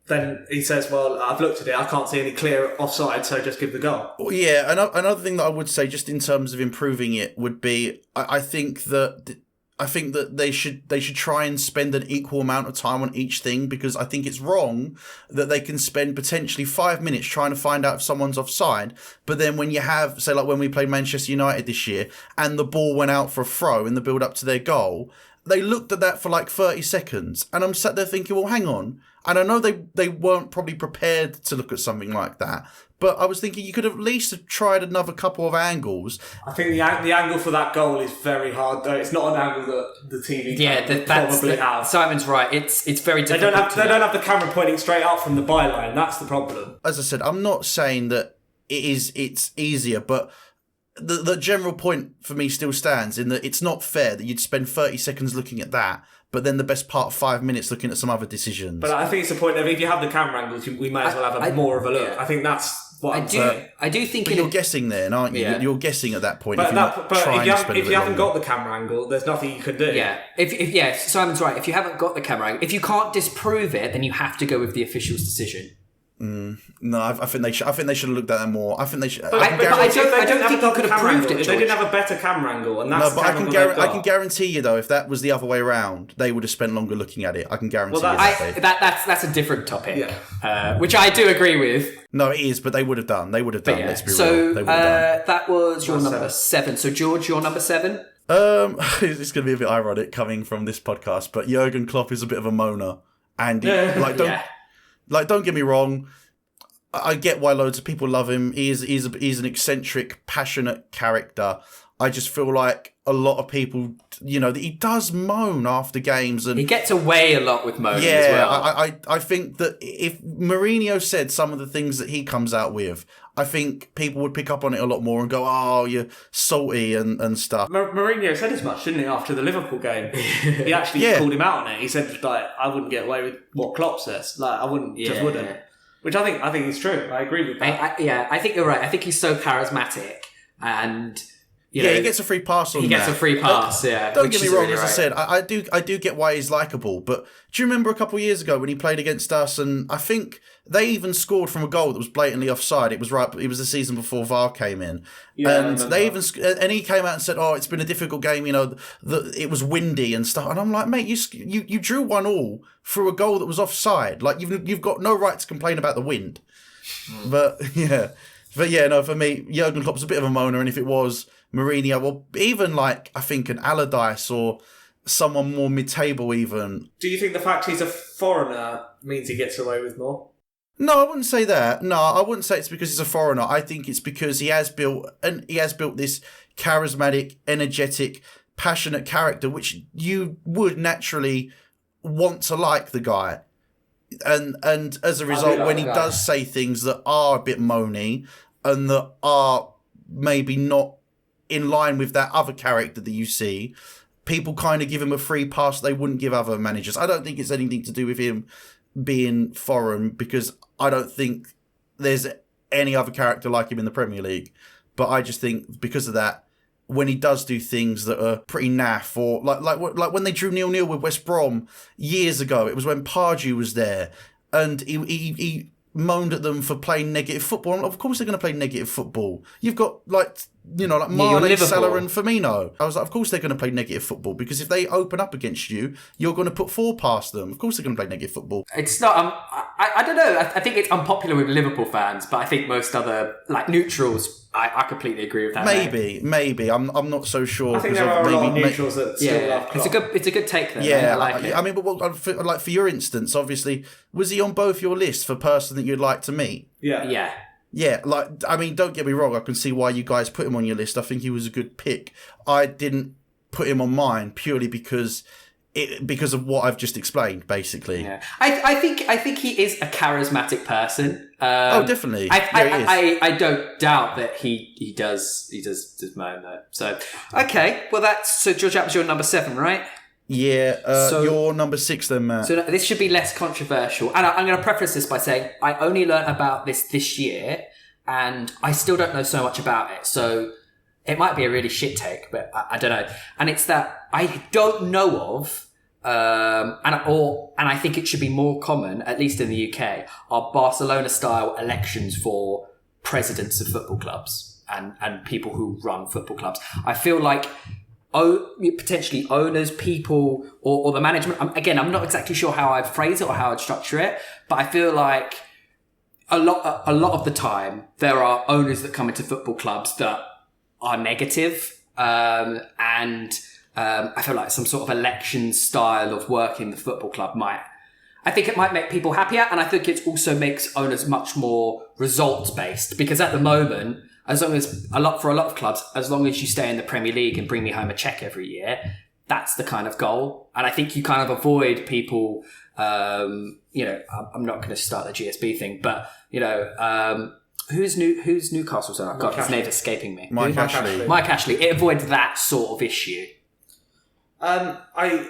Then he says, well, I've looked at it, I can't see any clear offside, so just give the goal. Well, yeah, another thing that I would say, just in terms of improving it, would be I think that they should try and spend an equal amount of time on each thing, because I think it's wrong that they can spend potentially 5 minutes trying to find out if someone's offside, but then when you have, say, like when we played Manchester United this year and the ball went out for a throw in the build up to their goal, they looked at that for like 30 seconds and I'm sat there thinking, well, hang on. And I know they weren't probably prepared to look at something like that, but I was thinking you could at least have tried another couple of angles. I think the angle for that goal is very hard, though. It's not an angle that the TV probably have. Simon's right. It's very difficult. They don't have the camera pointing straight out from the byline. That's the problem. As I said, I'm not saying that it's easier, but the general point for me still stands in that it's not fair that you'd spend 30 seconds looking at that, but then the best part of 5 minutes looking at some other decisions. But I think it's the point of if you have the camera angles, we may as well have more of a look. Yeah. I think that's what I do think. But you're guessing then, aren't you? Yeah. You're guessing at that point. But if you haven't got the camera angle, there's nothing you can do. Yeah. If Simon's right. If you haven't got the camera angle, if you can't disprove it, then you have to go with the official's decision. No, I think they should. I think they should have looked at that more. I think they should. I don't think you could have proved it. If they didn't have a better camera angle, and that's I can guarantee you though, if that was the other way around, they would have spent longer looking at it. I can guarantee that's a different topic, which I do agree with. No, it is, but they would have done. They would have done. Let's be real. So that was your number 7. So George, your number 7. It's going to be a bit ironic coming from this podcast, but Jurgen Klopp is a bit of a moaner, and don't get me wrong. I get why loads of people love him. He's an eccentric, passionate character. I just feel like a lot of people, that he does moan after games, and he gets away a lot with moaning as well. I think that if Mourinho said some of the things that he comes out with, I think people would pick up on it a lot more and go, "Oh, you're salty" and stuff. Mourinho said as much, didn't he, after the Liverpool game? He actually called him out on it. He said, like, I wouldn't get away with what Klopp says. Like, I wouldn't. Which I think is true. I agree with that. I think you're right. I think he's so charismatic, and he gets a free pass on that. He gets a free pass, Don't get me wrong, as I said, I do get why he's likeable, but do you remember a couple of years ago when he played against us, and I think they even scored from a goal that was blatantly offside. It was the season before VAR came in. And he came out and said, "Oh, it's been a difficult game, it was windy and stuff." And I'm like, "Mate, you drew 1-1 through a goal that was offside. Like you've got no right to complain about the wind." But for me, Jurgen Klopp's a bit of a moaner, and if it was Mourinho, or even like I think an Allardyce or someone more mid-table even. Do you think the fact he's a foreigner means he gets away with more? No, I wouldn't say that. No, I wouldn't say it's because he's a foreigner. I think it's because he has built this charismatic, energetic, passionate character, which you would naturally want to like the guy. And as a result, when he does say things that are a bit moany and that are maybe not in line with that other character that you see, people kind of give him a free pass they wouldn't give other managers. I don't think it's anything to do with him being foreign, because I don't think there's any other character like him in the Premier League. But I just think because of that, when he does do things that are pretty naff, or like when they drew 0-0 with West Brom years ago, it was when Pardew was there, and he moaned at them for playing negative football. And of course they're going to play negative football. You've got like Mane, Salah and Firmino. I was like, of course they're going to play negative football, because if they open up against you, you're going to put 4 past them. Of course they're going to play negative football. It's not. I don't know. I think it's unpopular with Liverpool fans, but I think most other like neutrals. I completely agree with that. Maybe. I'm not so sure. I think there are a lot of neutrals that still love Klopp. It's a good take there. Yeah, I like it. I mean, but for your instance, obviously, was he on both your lists for person that you'd like to meet? Yeah. Yeah, like, I mean, don't get me wrong, I can see why you guys put him on your list. I think he was a good pick. I didn't put him on mine purely because of what I've just explained, basically. Yeah. I think he is a charismatic person. Definitely. I don't doubt that he does moan though. So okay, well so George, that was your number 7, right? Yeah, you're number 6 then, Matt. So this should be less controversial. And I'm going to preface this by saying I only learnt about this year, and I still don't know so much about it. So it might be a really shit take, but I don't know. And it's that I don't know of, and I think it should be more common, at least in the UK, are Barcelona-style elections for presidents of football clubs and people who run football clubs. I feel like potentially owners, people, or the management. Again, I'm not exactly sure how I'd phrase it or how I'd structure it, but I feel like a lot of the time there are owners that come into football clubs that are negative, and I feel like some sort of election style of working the football club I think it might make people happier, and I think it also makes owners much more results based, because at the moment, for a lot of clubs, as long as you stay in the Premier League and bring me home a check every year, that's the kind of goal. And I think you kind of avoid people, I'm not going to start the GSB thing, but, who's Newcastle's owner? God, his name's escaping me. Mike Ashley. Mike Ashley. It avoids that sort of issue. I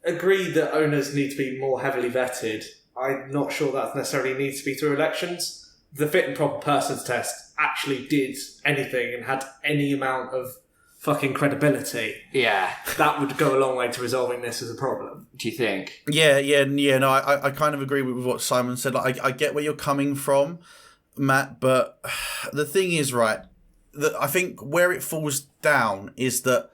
agree that owners need to be more heavily vetted. I'm not sure that necessarily needs to be through elections. The fit and proper persons test actually did anything and had any amount of fucking credibility. Yeah. That would go a long way to resolving this as a problem. Do you think? Yeah. No, I kind of agree with what Simon said. Like, I get where you're coming from, Matt, but the thing is, right, that I think where it falls down is that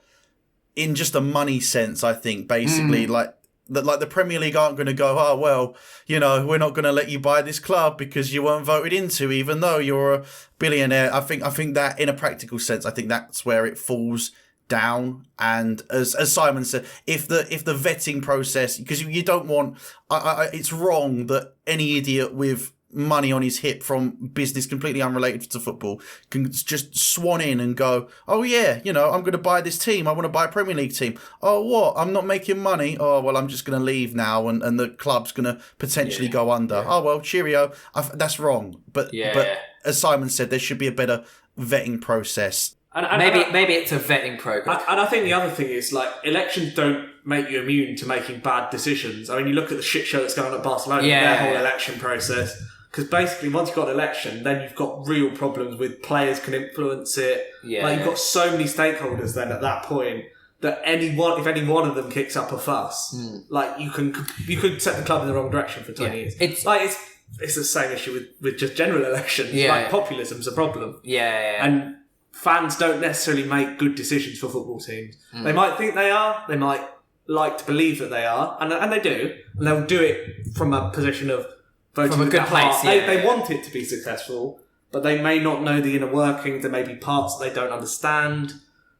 in just a money sense, I think, basically, like the Premier League aren't going to go, oh, well, we're not going to let you buy this club because you weren't voted into, even though you're a billionaire. I think that in a practical sense, I think that's where it falls down. And as Simon said, if the vetting process, because you don't want, it's wrong that any idiot with money on his hip from business completely unrelated to football can just swan in and go, oh yeah, I'm going to buy this team, I want to buy a Premier League team. Oh, what, I'm not making money? Oh, well, I'm just going to leave now, and the club's going to potentially go under. Yeah. Oh, well, cheerio. That's wrong. But as Simon said, there should be a better vetting process. And maybe it's a vetting program. And I think the other thing is, like, elections don't make you immune to making bad decisions. I mean, you look at the shit show that's going on at Barcelona, their whole election process. Because basically, once you've got an election, then you've got real problems with players can influence it. Yeah. Like, you've got so many stakeholders then at that point that if any one of them kicks up a fuss, like, you could set the club in the wrong direction for 20 years. It's the same issue with just general elections. Yeah. Like, populism's a problem. Yeah. And fans don't necessarily make good decisions for football teams. They might think they are. They might like to believe that they are. And they do. And they'll do it from a position of voting from a good place. Yeah. They want it to be successful, but they may not know the inner workings. There may be parts that they don't understand.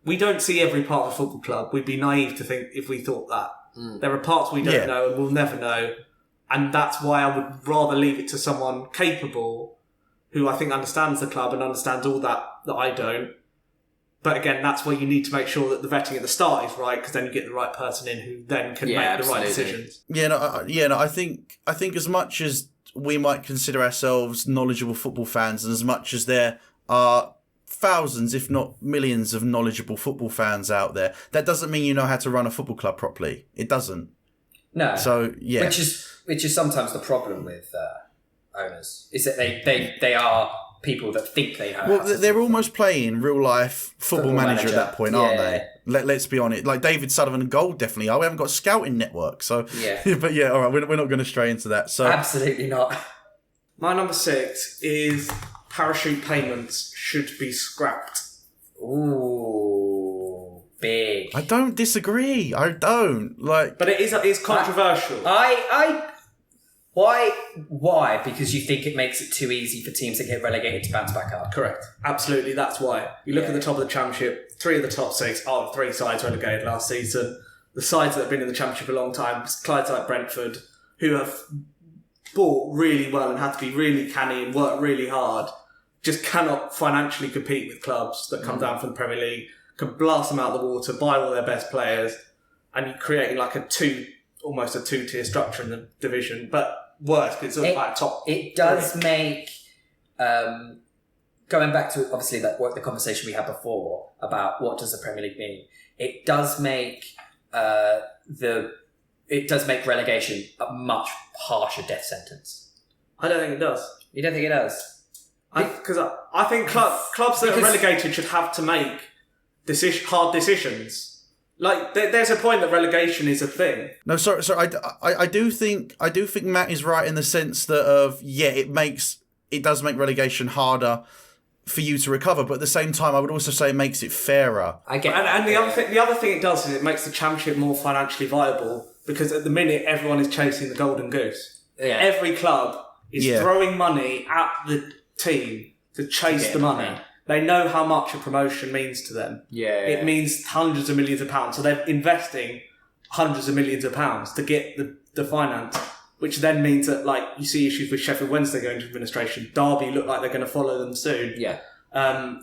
We don't see every part of a football club. We'd be naive to think if we thought that. There are parts we don't know and we'll never know. And that's why I would rather leave it to someone capable who I think understands the club and understands all that I don't. But again, that's where you need to make sure that the vetting at the start is right, because then you get the right person in who then can make the right decisions. I think as much as we might consider ourselves knowledgeable football fans, and as much as there are thousands, if not millions, of knowledgeable football fans out there, that doesn't mean you know how to run a football club properly. It doesn't. No. So yeah, which is sometimes the problem with owners, is that they are people that think they have. well, they're almost playing real life football manager at that point, aren't they? Let's be honest. Like David Sullivan and Gold definitely are. We haven't got a scouting network, so Yeah. But yeah, all right, we're not going to stray into that. So Absolutely not. My number 6 is parachute payments should be scrapped. Ooh, big. I don't disagree. I don't like. But it's controversial. Why? Because you think it makes it too easy for teams that get relegated to bounce back up. Correct. Absolutely, that's why. You look at the top of the Championship, 3 of the top 6 are the 3 sides relegated last season. The sides that have been in the Championship a long time, sides like Brentford, who have bought really well and had to be really canny and work really hard, just cannot financially compete with clubs that come down from the Premier League, can blast them out of the water, buy all their best players, and you're creating like almost a 2-tier structure in the division, but worse because it's like top. It does make going back to obviously the conversation we had before about what does the Premier League mean. It does make relegation a much harsher death sentence. I don't think it does. You don't think it does? Because I think clubs that are relegated should have to make hard decisions. Like there's a point that relegation is a thing. No, sorry. I do think Matt is right in the sense that it does make relegation harder for you to recover, but at the same time, I would also say it makes it fairer. I get and the other thing it does is it makes the Championship more financially viable because at the minute everyone is chasing the golden goose. Yeah. Every club is throwing money at the team to chase the money. They know how much a promotion means to them. Yeah. It means hundreds of millions of pounds. So they're investing hundreds of millions of pounds to get the finance, which then means that, like, you see issues with Sheffield Wednesday going into administration. Derby look like they're going to follow them soon. Yeah.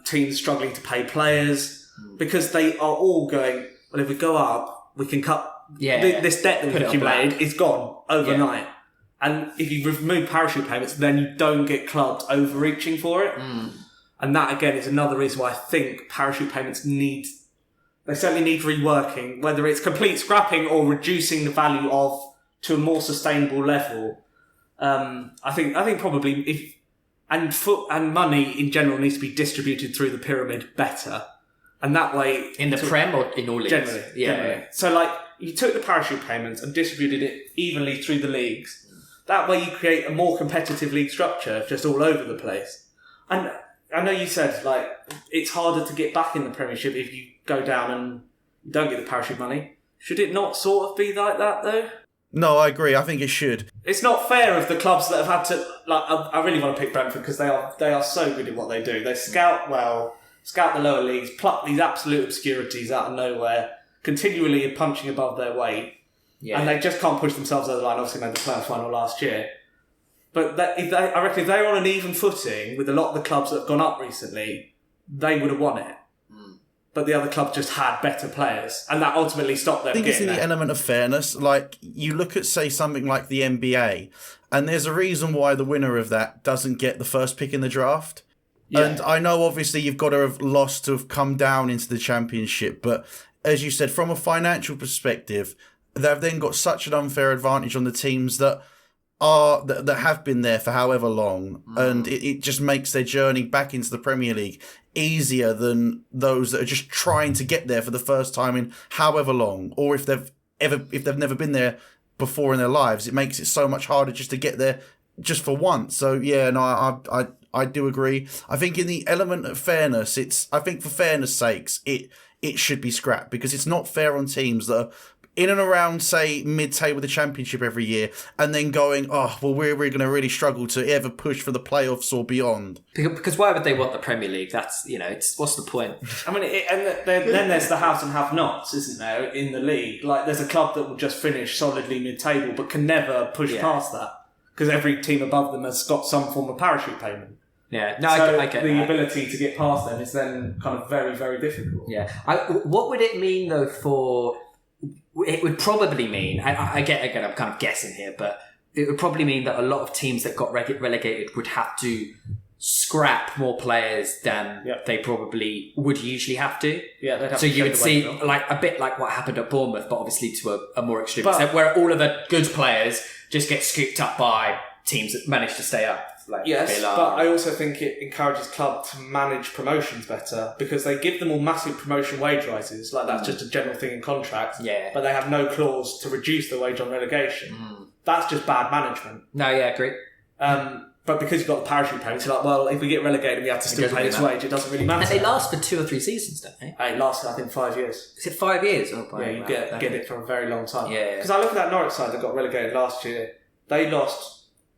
Teams struggling to pay players because they are all going, well, if we go up, we can cut... This debt that we've accumulated is gone overnight. Yeah. And if you remove parachute payments, then you don't get clubs overreaching for it. And that, again, is another reason why I think parachute payments certainly need reworking, whether it's complete scrapping or reducing the value to a more sustainable level. I think probably and money in general needs to be distributed through the pyramid better. And that way... In the Prem or in all leagues? Generally. Yeah. So, like, you took the parachute payments and distributed it evenly through the leagues. That way you create a more competitive league structure just all over the place. And I know you said, like, it's harder to get back in the Premiership if you go down and you don't get the parachute money. Should it not sort of be like that, though? No, I agree. I think it should. It's not fair of the clubs that have had to... Like, I really want to pick Brentford because they are so good at what they do. They scout well, scout the lower leagues, pluck these absolute obscurities out of nowhere, continually punching above their weight. Yeah. And they just can't push themselves over the line. Obviously made the playoff final last year. But I reckon if they were on an even footing with a lot of the clubs that have gone up recently, they would have won it. But the other clubs just had better players, and that ultimately stopped them. I think it's in the element of fairness. Like, you look at, say, something like the NBA, and there's a reason why the winner of that doesn't get the first pick in the draft. Yeah. And I know, obviously, you've got to have lost to have come down into the Championship, but as you said, from a financial perspective, they've then got such an unfair advantage on the teams that have been there for however long, and it just makes their journey back into the Premier League easier than those that are just trying to get there for the first time in however long, or if they've never been there before in their lives, it makes it so much harder just to get there just for once. So yeah, no, I do agree. I think in the element of fairness, I think for fairness sakes, it should be scrapped because it's not fair on teams that are in and around, say, mid-table of the Championship every year, and then going, oh, well, we're going to really struggle to ever push for the playoffs or beyond. Because why would they want the Premier League? That's, what's the point? I mean, then there's the haves and have-nots, isn't there, in the league? Like, there's a club that will just finish solidly mid-table, but can never push past that, because every team above them has got some form of parachute payment. Yeah, no, so I get the that. ability to get past them is then kind of very, very difficult. Yeah. What would it mean, though, for... It would probably mean, again, I'm kind of guessing here, but it would probably mean that a lot of teams that got relegated would have to scrap more players than Yep. they probably would usually have to. Yeah, they'd have So to you would trade see away from. like a bit like what happened at Bournemouth, but obviously to a more extreme But- extent, where all of the good players just get scooped up by teams that manage to stay up. Like Yes, Villa. but I also think it encourages club to manage promotions better because they give them all massive promotion wage rises. Like that's just a general thing in contracts. Yeah. But they have no clause to reduce the wage on relegation. That's just bad management. No, yeah, agree. But because you've got the parachute payments, you're like, well, if we get relegated, we have to still doesn't pay really this matter. wage. It doesn't really matter. And they last for 2 or 3 seasons, don't they? It lasted, I think, 5 years. Is it 5 years? Oh, Yeah, you get it for a very long time. Yeah. Because I look at that Norwich side that got relegated last year. They lost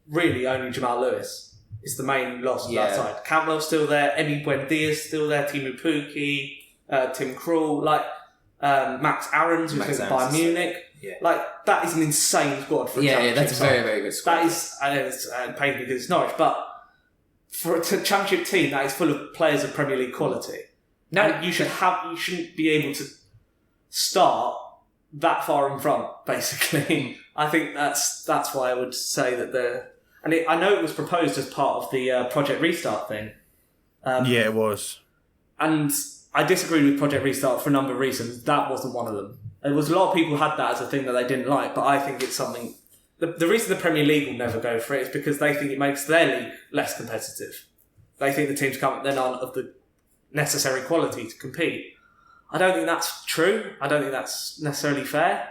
really only Jamal Lewis. It's the main loss of that Yeah. side. Campbell's still there. Emi Buendia's still there. Timu Pukki, Tim Krul, Max Aarons, who's Max going to Aarons Bayern is Munich. Yeah. That is an insane squad for a Yeah, championship that's a side. very, very good squad. That is, I know it's painful because it's Norwich, but for a championship team that is full of players of Premier League quality, No, and you shouldn't be able to start that far in front. Basically, I think that's why I would say that I know it was proposed as part of the Project Restart thing. Yeah, it was. And I disagreed with Project Restart for a number of reasons. That wasn't one of them. There was a lot of people had that as a thing that they didn't like, but I think it's something. The reason the Premier League will never go for it is because they think it makes their league less competitive. They think the teams then aren't of the necessary quality to compete. I don't think that's true. I don't think that's necessarily fair.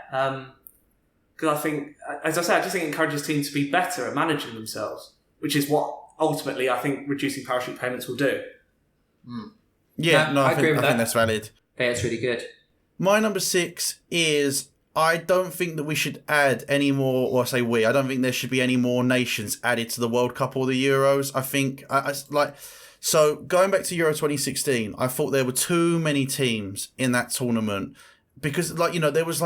Because I think, as I say, I just think it encourages teams to be better at managing themselves, which is what ultimately I think reducing parachute payments will do. Yeah, No, I I agree with think that. that's valid. Yeah, it's really good. My number 6 is I don't think that we should add any more, or I say we, I don't think there should be any more nations added to the World Cup or the Euros. I think, so going back to Euro 2016, I thought there were too many teams in that tournament because, there was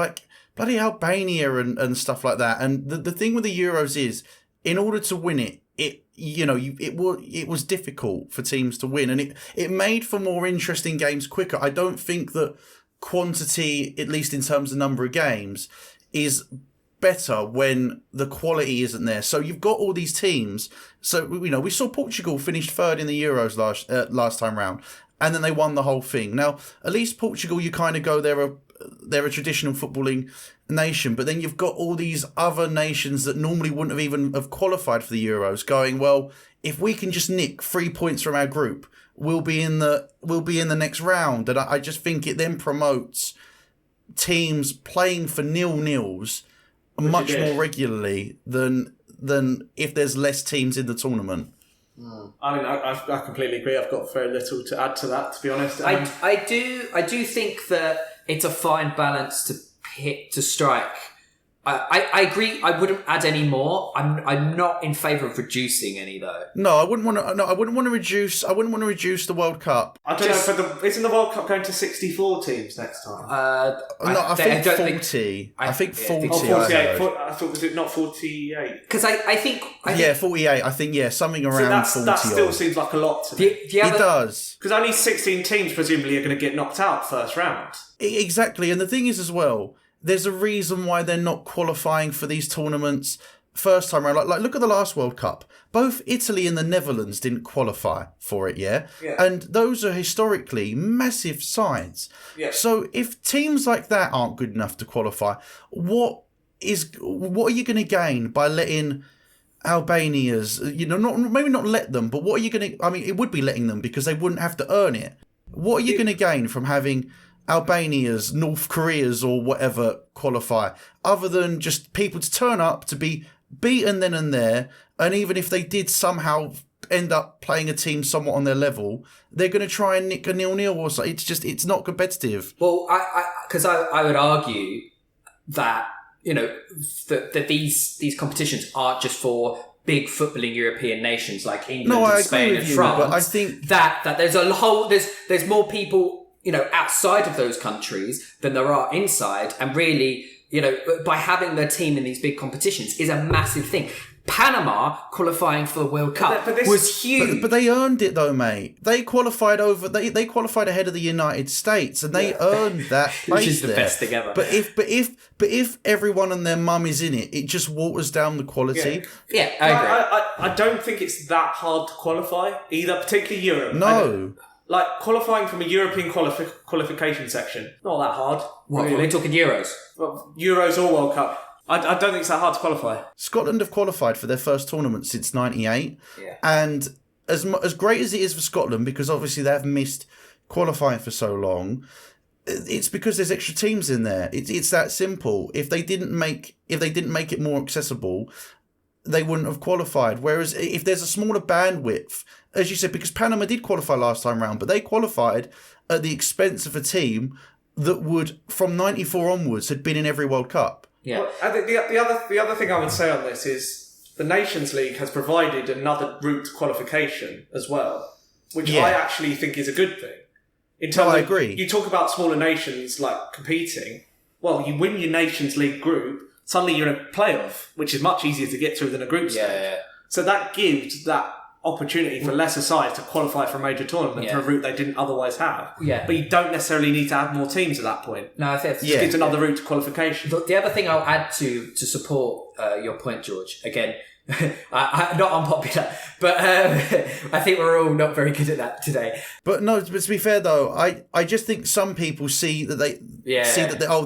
bloody Albania and stuff like that. And the thing with the Euros is, in order to win it, it was difficult for teams to win, and it made for more interesting games quicker. I don't think that quantity, at least in terms of number of games, is better when the quality isn't there. So you've got all these teams. So we saw Portugal finished third in the Euros last time round, and then they won the whole thing. Now at least Portugal, you kind of go they're a traditional footballing nation, but then you've got all these other nations that normally wouldn't have even have qualified for the Euros going, well, if we can just nick 3 points from our group, we'll be in the next round. And I just think it then promotes teams playing for 0-0s much more regularly than if there's less teams in the tournament. I mean, I completely agree. I've got very little to add to that, to be honest. I do think that it's a fine balance to strike. I agree. I wouldn't add any more. I'm not in favour of reducing any though. No, I wouldn't want to. No, I wouldn't want to reduce. I wouldn't want to reduce the World Cup. I don't know. Isn't the World Cup going to 64 teams next time? I think 40. I think 40. Oh, 48. I thought was it not 48? Because I think 48. I think something around So 40. that still seems like a lot to me. the other, It does. Because only 16 teams presumably are going to get knocked out first round. Exactly, and the thing is as well, there's a reason why they're not qualifying for these tournaments first time around. Like look at the last World Cup. Both Italy and the Netherlands didn't qualify for it, yeah? And those are historically massive sides. Yeah. So if teams like that aren't good enough to qualify, what are you going to gain by letting Albania's, maybe not let them, but what are you going to, I mean, it would be letting them because they wouldn't have to earn it. What are you going to gain from having Albania's, North Korea's or whatever qualify, other than just people to turn up to be beaten then and there, and even if they did somehow end up playing a team somewhat on their level, they're going to try and nick a 0-0 or something. It's not competitive. Well, I would argue that that these competitions aren't just for big footballing European nations like England and Spain and France. But I think that there's a whole there's more people outside of those countries than there are inside, and really by having their team in these big competitions is a massive thing. Panama qualifying for the World Cup But this- was huge. But they earned it though, mate. They qualified they qualified ahead of the United States, and they earned that place Which is the there. best thing ever. But if everyone and their mum is in it, it just waters down the quality. Yeah, I agree. I don't think it's that hard to qualify either, particularly Europe. No. Like, qualifying from a European qualification section, not that hard. What, really. we're talking Euros? Well, Euros or World Cup. I don't think it's that hard to qualify. Scotland have qualified for their first tournament since '98, Yeah. and as great as it is for Scotland, because obviously they have missed qualifying for so long, it's because there's extra teams in there. It's that simple. If they didn't make it more accessible, they wouldn't have qualified. Whereas if there's a smaller bandwidth, as you said, because Panama did qualify last time round, but they qualified at the expense of a team that would, from '94 onwards, had been in every World Cup. Yeah. Well, I think the other thing I would say on this is the Nations League has provided another route to qualification as well, which Yeah. I actually think is a good thing. In terms I of, agree. You talk about smaller nations like competing. Well, you win your Nations League group, suddenly you're in a playoff, which is much easier to get through than a group stage. Yeah. So that gives that opportunity for lesser sides to qualify for a major tournament for a route they didn't otherwise have. Yeah. But you don't necessarily need to have more teams at that point. No, I think It gives another route to qualification. The other thing I'll add to support your point, George, again, I'm not unpopular, but I think we're all not very good at that today. But no, but to be fair though, I just think some people see that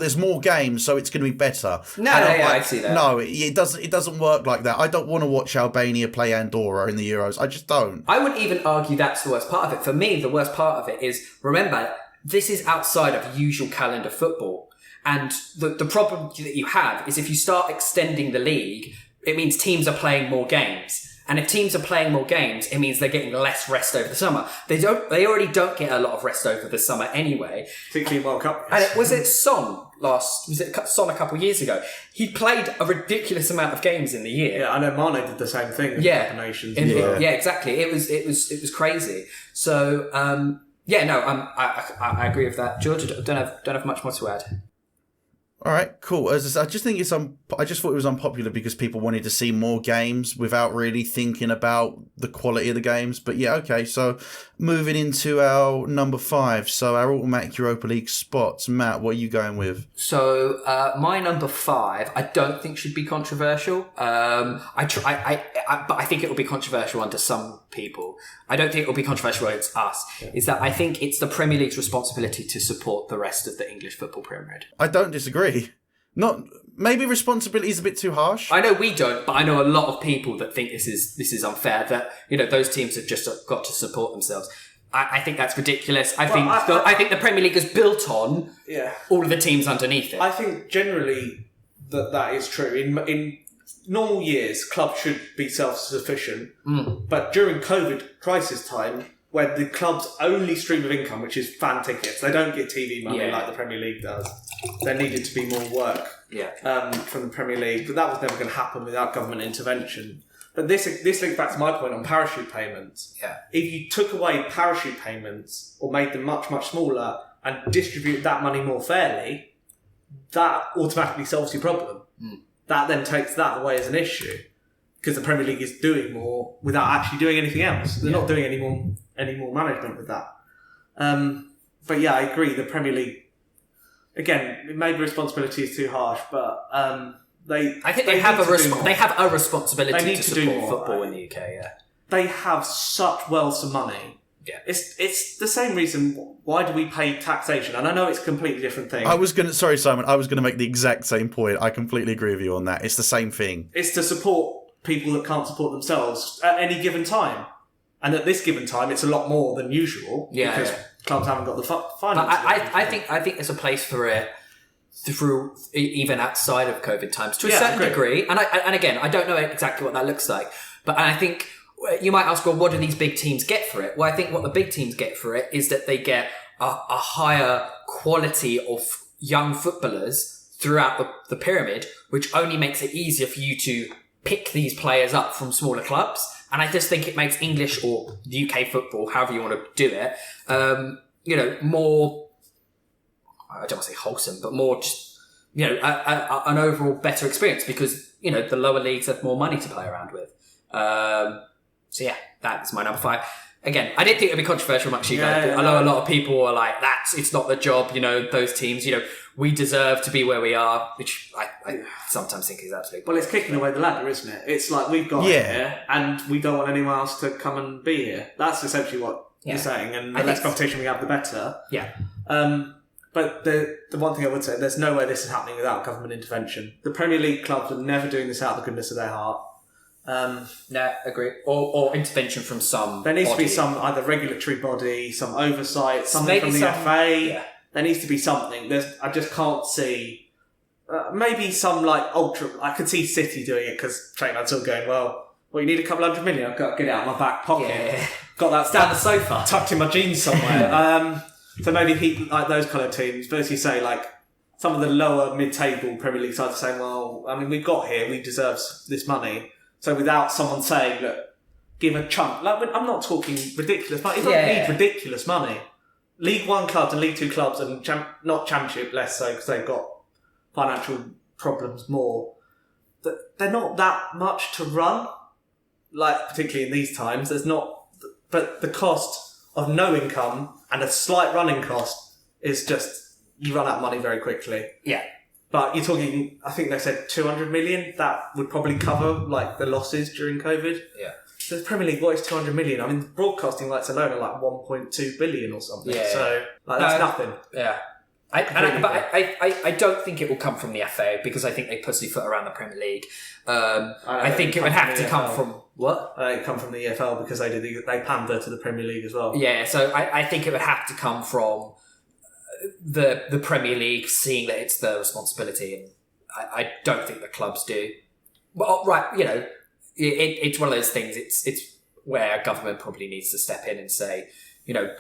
there's more games, so it's going to be better. No, And I see that. No, it doesn't work like that. I don't want to watch Albania play Andorra in the Euros. I just don't. I wouldn't even argue that's the worst part of it. For me, the worst part of it is, remember, this is outside of usual calendar football. And the problem that you have is if you start extending the league, it means teams are playing more games. And if teams are playing more games, it means they're getting less rest over the summer. They already don't get a lot of rest over the summer anyway. Particularly in World Cup. And was it Son a couple of years ago? He played a ridiculous amount of games in the year. Yeah, I know Mane did the same thing in Yeah. the Nations. Yeah, exactly. It was crazy. So, I agree with that. George, I don't have much more to add. All right, cool. As I said, I just think I just thought it was unpopular because people wanted to see more games without really thinking about the quality of the games. But yeah, okay. So moving into our number 5, so our automatic Europa League spots. Matt, what are you going with? So my number 5, I don't think should be controversial. But I think it will be controversial under some people. I don't think it will be controversial against us. Yeah. Is that I think it's the Premier League's responsibility to support the rest of the English football pyramid. I don't disagree. Maybe responsibility is a bit too harsh. I know we don't, but I know a lot of people that think this is unfair. That those teams have just got to support themselves. I think that's ridiculous. I think the Premier League is built on all of the teams underneath it. I think generally that is true. In normal years, clubs should be self-sufficient. But during COVID crisis time, where the club's only stream of income, which is fan tickets, they don't get TV money like the Premier League does. There needed to be more work from the Premier League, but that was never going to happen without government intervention. But this links back to my point on parachute payments. Yeah. If you took away parachute payments or made them much, much smaller and distributed that money more fairly, that automatically solves your problem. That then takes that away as an issue because the Premier League is doing more without actually doing anything else. They're not doing any more management with that. But yeah, I agree. The Premier League, again, maybe responsibility is too harsh, but they have a responsibility to support football in the UK. Yeah, they have such wealth of money. Yeah, it's the same reason. Why do we pay taxation? And I know it's a completely different thing. Sorry, Simon. I was going to make the exact same point. I completely agree with you on that. It's the same thing. It's to support people that can't support themselves at any given time. And at this given time, it's a lot more than usual because clubs haven't got the finance. I think there's a place for it through even outside of COVID times to a certain degree. And again, I don't know exactly what that looks like, but I think you might ask, well, what do these big teams get for it? Well, I think what the big teams get for it is that they get a higher quality of young footballers throughout the pyramid, which only makes it easier for you to pick these players up from smaller clubs. And I just think it makes English or UK football, however you want to do it, more, I don't want to say wholesome, but more just, an overall better experience because, the lower leagues have more money to play around with. So yeah, that's my number 5. Again, I didn't think it'd be controversial much. I know a lot of people are like, it's not the job, those teams, we deserve to be where we are, which I sometimes think is absolutely. Well, it's kicking away the ladder, isn't it? It's like we've got it here and we don't want anyone else to come and be here. That's essentially what you're saying. And the less competition we have, the better. Yeah. But the one thing I would say, there's no way this is happening without government intervention. The Premier League clubs are never doing this out of the goodness of their heart. No, agree. Or intervention from some. There needs to be some either regulatory body, some oversight, something from the FA. Yeah. There needs to be something. I just can't see. Maybe some ultra. I could see City doing it because trainers are going, well, you need a couple $100 million. I've got to get it out of my back pocket. Yeah. Got that down the sofa, tucked in my jeans somewhere. So maybe those kind of teams. But as you say, some of the lower mid-table Premier League sides are saying, well, I mean, we've got here, we deserve this money. So without someone saying, look, give a chunk. I'm not talking ridiculous money. You don't need ridiculous money. League One clubs and League Two clubs and not Championship less so because they've got financial problems more. They're not that much to run. Particularly in these times, there's not. But the cost of no income and a slight running cost is just you run out of money very quickly. Yeah. But you're talking, I think they said 200 million. That would probably cover the losses during COVID. Yeah. So the Premier League, what is 200 million? I mean, broadcasting rights alone are 1.2 billion or something. Yeah. So that's nothing. Yeah. I don't think it will come from the FA because I think they pussyfoot around the Premier League. I think it would have to come from what? I think it come from the EFL because they pander to the Premier League as well. Yeah, so I think it would have to come from the Premier League seeing that it's their responsibility, and I don't think the clubs do. Well, right, it's one of those things. It's where government probably needs to step in and say,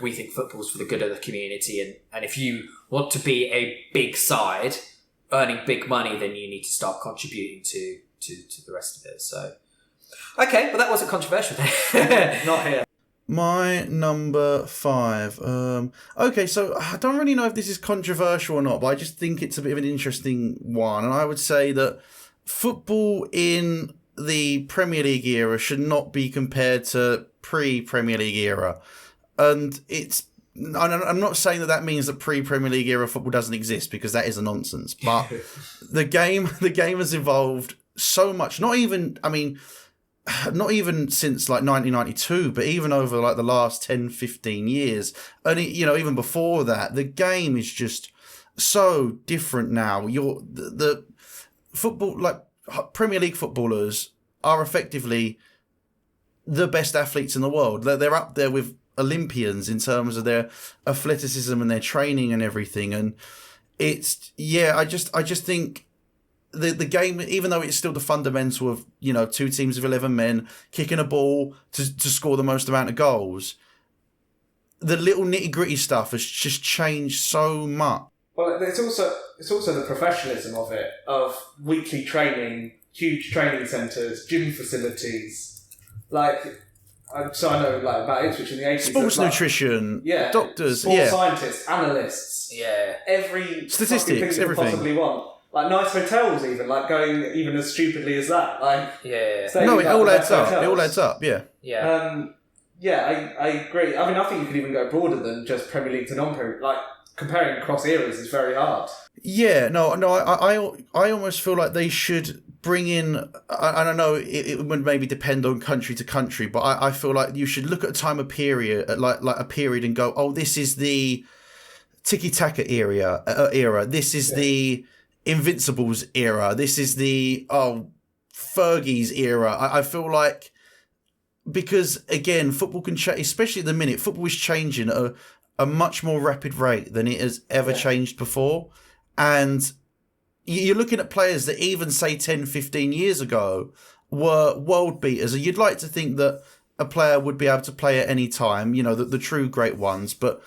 we think football's for the good of the community, and if you want to be a big side earning big money, then you need to start contributing to the rest of it. So, okay, well that wasn't controversial then. Not here. My number 5. Okay, so I don't really know if this is controversial or not, but I just think it's a bit of an interesting one. And I would say that football in the Premier League era should not be compared to pre-Premier League era. And I'm not saying that means that pre-Premier League era football doesn't exist, because that is a nonsense. But the game has evolved so much. Not even since 1992, but even over the last 10, 15 years. And even before that, the game is just so different now. The football, Premier League footballers are effectively the best athletes in the world. They're up there with Olympians in terms of their athleticism and their training and everything. And I just think the game, even though it's still the fundamental of, 2 teams of 11 men kicking a ball to score the most amount of goals, the little nitty gritty stuff has just changed so much. Well, it's also the professionalism of it, of weekly training, huge training centres, gym facilities, so I know about Ipswich in the 80s. Sports nutrition, doctors, sports scientists, analysts, every statistics, thing you everything. could possibly want. Nice hotels, even going even as stupidly as that. No, it all adds up. It all adds up. Yeah. I agree. I mean, I think you could even go broader than just Premier League to non-Premier. Comparing across eras is very hard. Yeah, no. I almost feel like they should bring in. And I know it would maybe depend on country to country, but I feel like you should look at a time, a period, like a period, and go, oh, this is the Tiki Taka era. This is the Invincibles era. This is the Fergie's era. I feel like, because again, football can change, especially at the minute. Football is changing at a much more rapid rate than it has ever changed before. And you're looking at players that even, say, 10, 15 years ago were world beaters. And you'd like to think that a player would be able to play at any time, the true great ones. But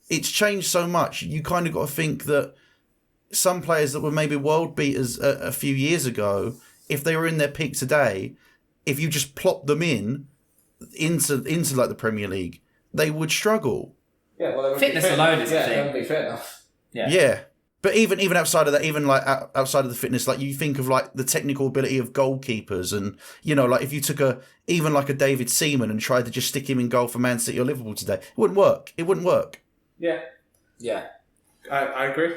it's changed so much. You kind of got to think that some players that were maybe world beaters a few years ago, if they were in their peak today, if you just plop them into the Premier League, they would struggle. Yeah, well, fitness alone is a thing. They wouldn't be fit enough. Yeah. But even outside of that, even like outside of the fitness, like you think of like the technical ability of goalkeepers, and like if you took even like a David Seaman and tried to just stick him in goal for Man City or Liverpool today, it wouldn't work. It wouldn't work. Yeah. Yeah. I agree.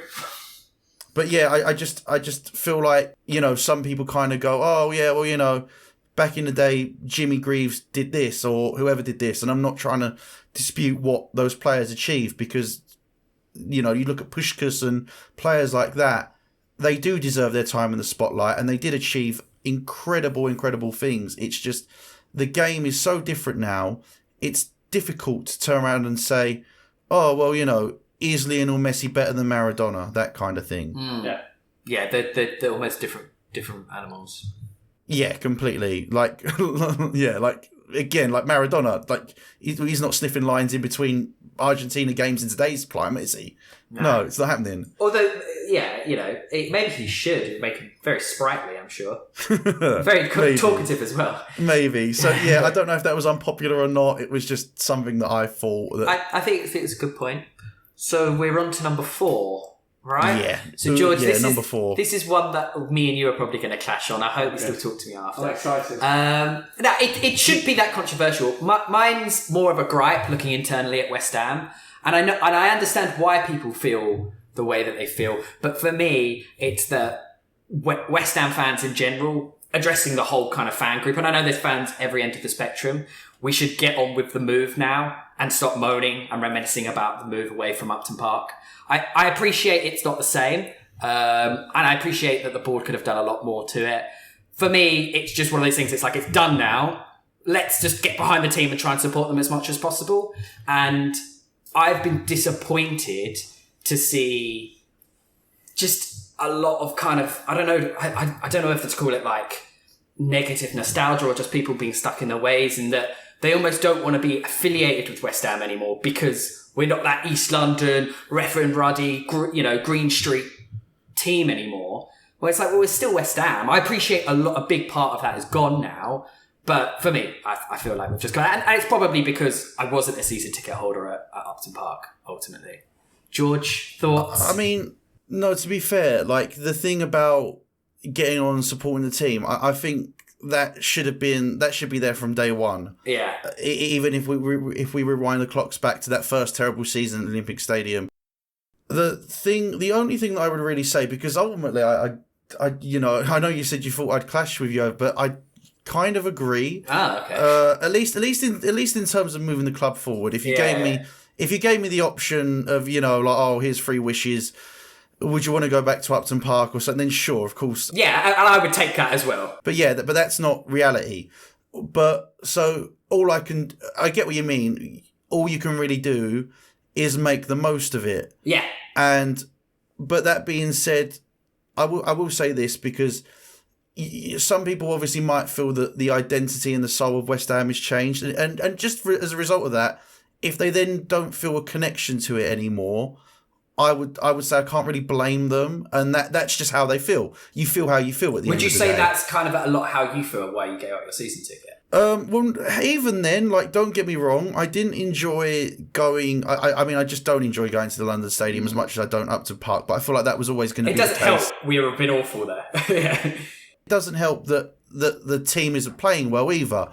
But yeah, I just feel like some people kind of go, oh yeah, well back in the day Jimmy Greaves did this or whoever did this, and I'm not trying to dispute what those players achieved because. You look at Puskás and players like that, they do deserve their time in the spotlight and they did achieve incredible things. It's just the game is so different now. It's difficult to turn around and say, oh, well, is Lionel Messi better than Maradona? That kind of thing. Yeah. Yeah, they're almost different animals. Yeah, completely. Like, yeah, like, again, like Maradona, like, he's not sniffing lines in between Argentina games in today's climate, is he? No, it's not happening. Although, yeah, maybe he should make him very sprightly, I'm sure. Very talkative as well. Maybe. So, yeah, I don't know if that was unpopular or not. It was just something that I thought that... I think it's a good point. So we're on to number 4, right? Yeah. So, George, number 4. This is one that me and you are probably going to clash on. I hope you still talk to me after. I'm excited. No, it should be that controversial. Mine's more of a gripe looking internally at West Ham. And I understand why people feel the way that they feel. But for me, it's the West Ham fans in general, addressing the whole kind of fan group. And I know there's fans every end of the spectrum. We should get on with the move now and stop moaning and reminiscing about the move away from Upton Park. I appreciate it's not the same. And I appreciate that the board could have done a lot more to it. For me, it's just one of those things. It's like, it's done now. Let's just get behind the team and try and support them as much as possible. And I've been disappointed to see just a lot of kind of, I don't know, I don't know if to call it like negative nostalgia or just people being stuck in their ways, and that they almost don't want to be affiliated with West Ham anymore because we're not that East London, Reverend Ruddy, Green Street team anymore. Well, it's like, well, we're still West Ham. I appreciate a big part of that is gone now. But for me, I feel like we've just got... And it's probably because I wasn't a season ticket holder at Upton Park, ultimately. George, thoughts? I mean, no, to be fair, like, the thing about getting on and supporting the team, I think that should be there from day one. Yeah. Even if we rewind the clocks back to that first terrible season at the Olympic Stadium. The only thing that I would really say, because ultimately, I know you said you thought I'd clash with you, but I kind of agree. Okay. At least in terms of moving the club forward. If you gave me the option of like, oh, here's 3 wishes, would you want to go back to Upton Park or something? Then sure, of course. Yeah, and I would take that as well. But yeah, but that's not reality. But so I get what you mean. All you can really do is make the most of it. Yeah. But that being said, I will say this because some people obviously might feel that the identity and the soul of West Ham has changed, and just as a result of that, if they then don't feel a connection to it anymore, I would say I can't really blame them, and that's just how they feel. You feel how you feel at the end of the day. Would you say that's kind of a lot how you feel why you gave up your season ticket? Well, even then, like, don't get me wrong, I didn't enjoy going. I mean, I just don't enjoy going to the London Stadium as much as I don't Upton Park. But I feel like that was always going to be the case. It doesn't help. We were a bit awful there. Yeah. It doesn't help that the team isn't playing well either.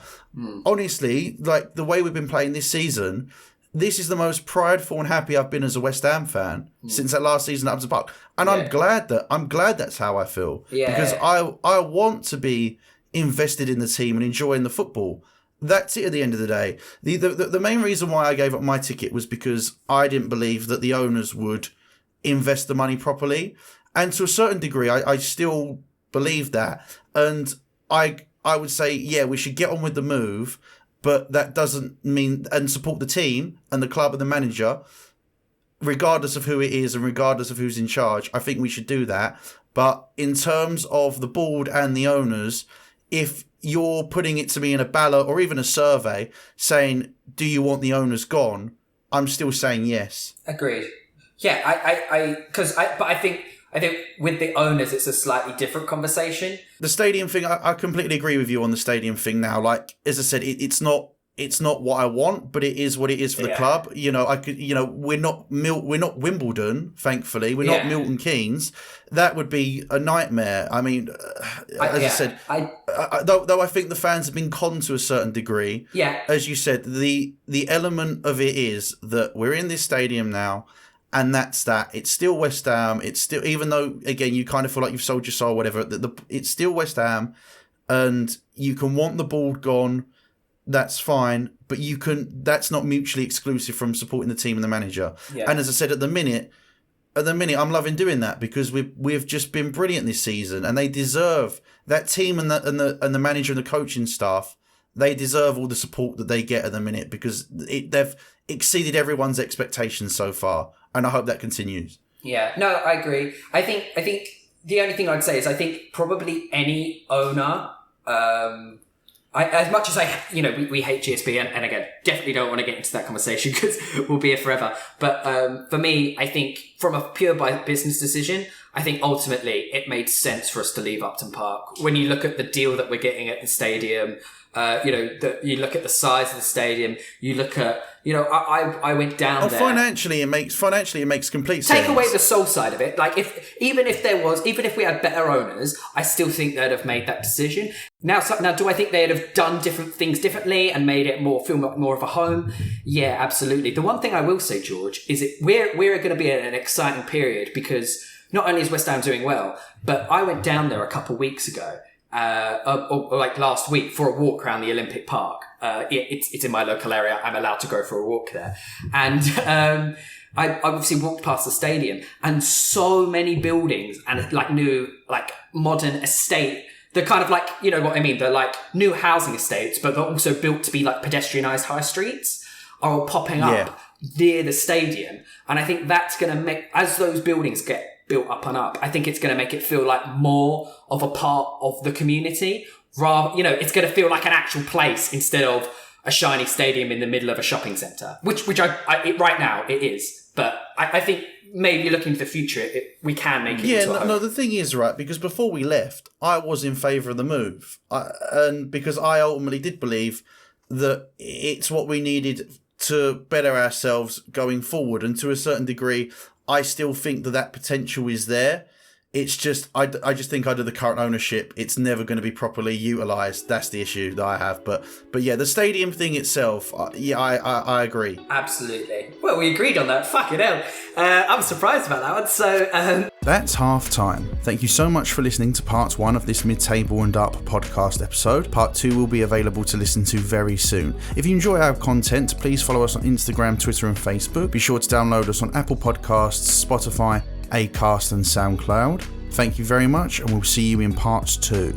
Honestly, like the way we've been playing this season, this is the most prideful and happy I've been as a West Ham fan since that last season at Upton Park, and I'm glad that's how I feel because I want to be invested in the team and enjoying the football. That's it at the end of the day. The main reason why I gave up my ticket was because I didn't believe that the owners would invest the money properly, and to a certain degree I still believe that, and I would say we should get on with the move, but that doesn't mean, and support the team and the club and the manager regardless of who it is and regardless of who's in charge. I think we should do that. But in terms of the board and the owners, if you're putting it to me in a ballot or even a survey saying, do you want the owners gone? I'm still saying yes. Agreed. Yeah, I think with the owners, it's a slightly different conversation. The stadium thing, I completely agree with you on the stadium thing now. Like, as I said, it's not it's not what I want, but it is what it is for the club. You know, we're not Wimbledon, thankfully. We're not Milton Keynes. That would be a nightmare. I mean, I said, though I think the fans have been conned to a certain degree. Yeah. As you said, the element of it is that we're in this stadium now, and that's that. It's still West Ham. It's still, even though again you kind of feel like you've sold your soul, whatever. It's still West Ham, and you can want the ball gone. That's fine, but that's not mutually exclusive from supporting the team and the manager. Yeah. And as I said, at the minute, I'm loving doing that because we've just been brilliant this season, and they deserve that team and the manager and the coaching staff. They deserve all the support that they get at the minute because they've exceeded everyone's expectations so far, and I hope that continues. Yeah, no, I agree. I think the only thing I'd say is I think probably any owner. As much as we hate GSP, and again, definitely don't want to get into that conversation because we'll be here forever. But for me, I think from a pure business decision, I think ultimately it made sense for us to leave Upton Park. When you look at the deal that we're getting at the stadium, you look at the size of the stadium, you look at, I went down there. Financially, it makes complete sense. Take away the soul side of it. Like even if we had better owners, I still think they'd have made that decision. Now, do I think they'd have done different things differently and made it feel more of a home? Yeah, absolutely. The one thing I will say, George, is we're going to be at an exciting period because not only is West Ham doing well, but I went down there a couple of weeks ago. Or like last week for a walk around the Olympic Park. It's in my local area. I'm allowed to go for a walk there. And I obviously walked past the stadium and so many buildings and like new, like modern estate. They're kind of like, you know what I mean? They're like new housing estates, but they're also built to be like pedestrianised high streets are all popping up near the stadium. And I think that's going to make, as those buildings get built up and up, I think it's going to make it feel like more of a part of the community. Rather, it's going to feel like an actual place instead of a shiny stadium in the middle of a shopping centre, which right now it is. But I think maybe looking to the future, we can make it into a home. No, the thing is, right, because before we left, I was in favour of the move. And because I ultimately did believe that it's what we needed to better ourselves going forward. And to a certain degree, I still think that potential is there. It's just, I just think under the current ownership, it's never going to be properly utilised. That's the issue that I have. But yeah, the stadium thing itself, I agree. Absolutely. Well, we agreed on that. Fucking hell. I'm surprised about that one. So, That's half time. Thank you so much for listening to part 1 of this Mid-Table and Up podcast episode. Part 2 will be available to listen to very soon. If you enjoy our content, please follow us on Instagram, Twitter and Facebook. Be sure to download us on Apple Podcasts, Spotify, Acast and SoundCloud. Thank you very much, and we'll see you in parts 2.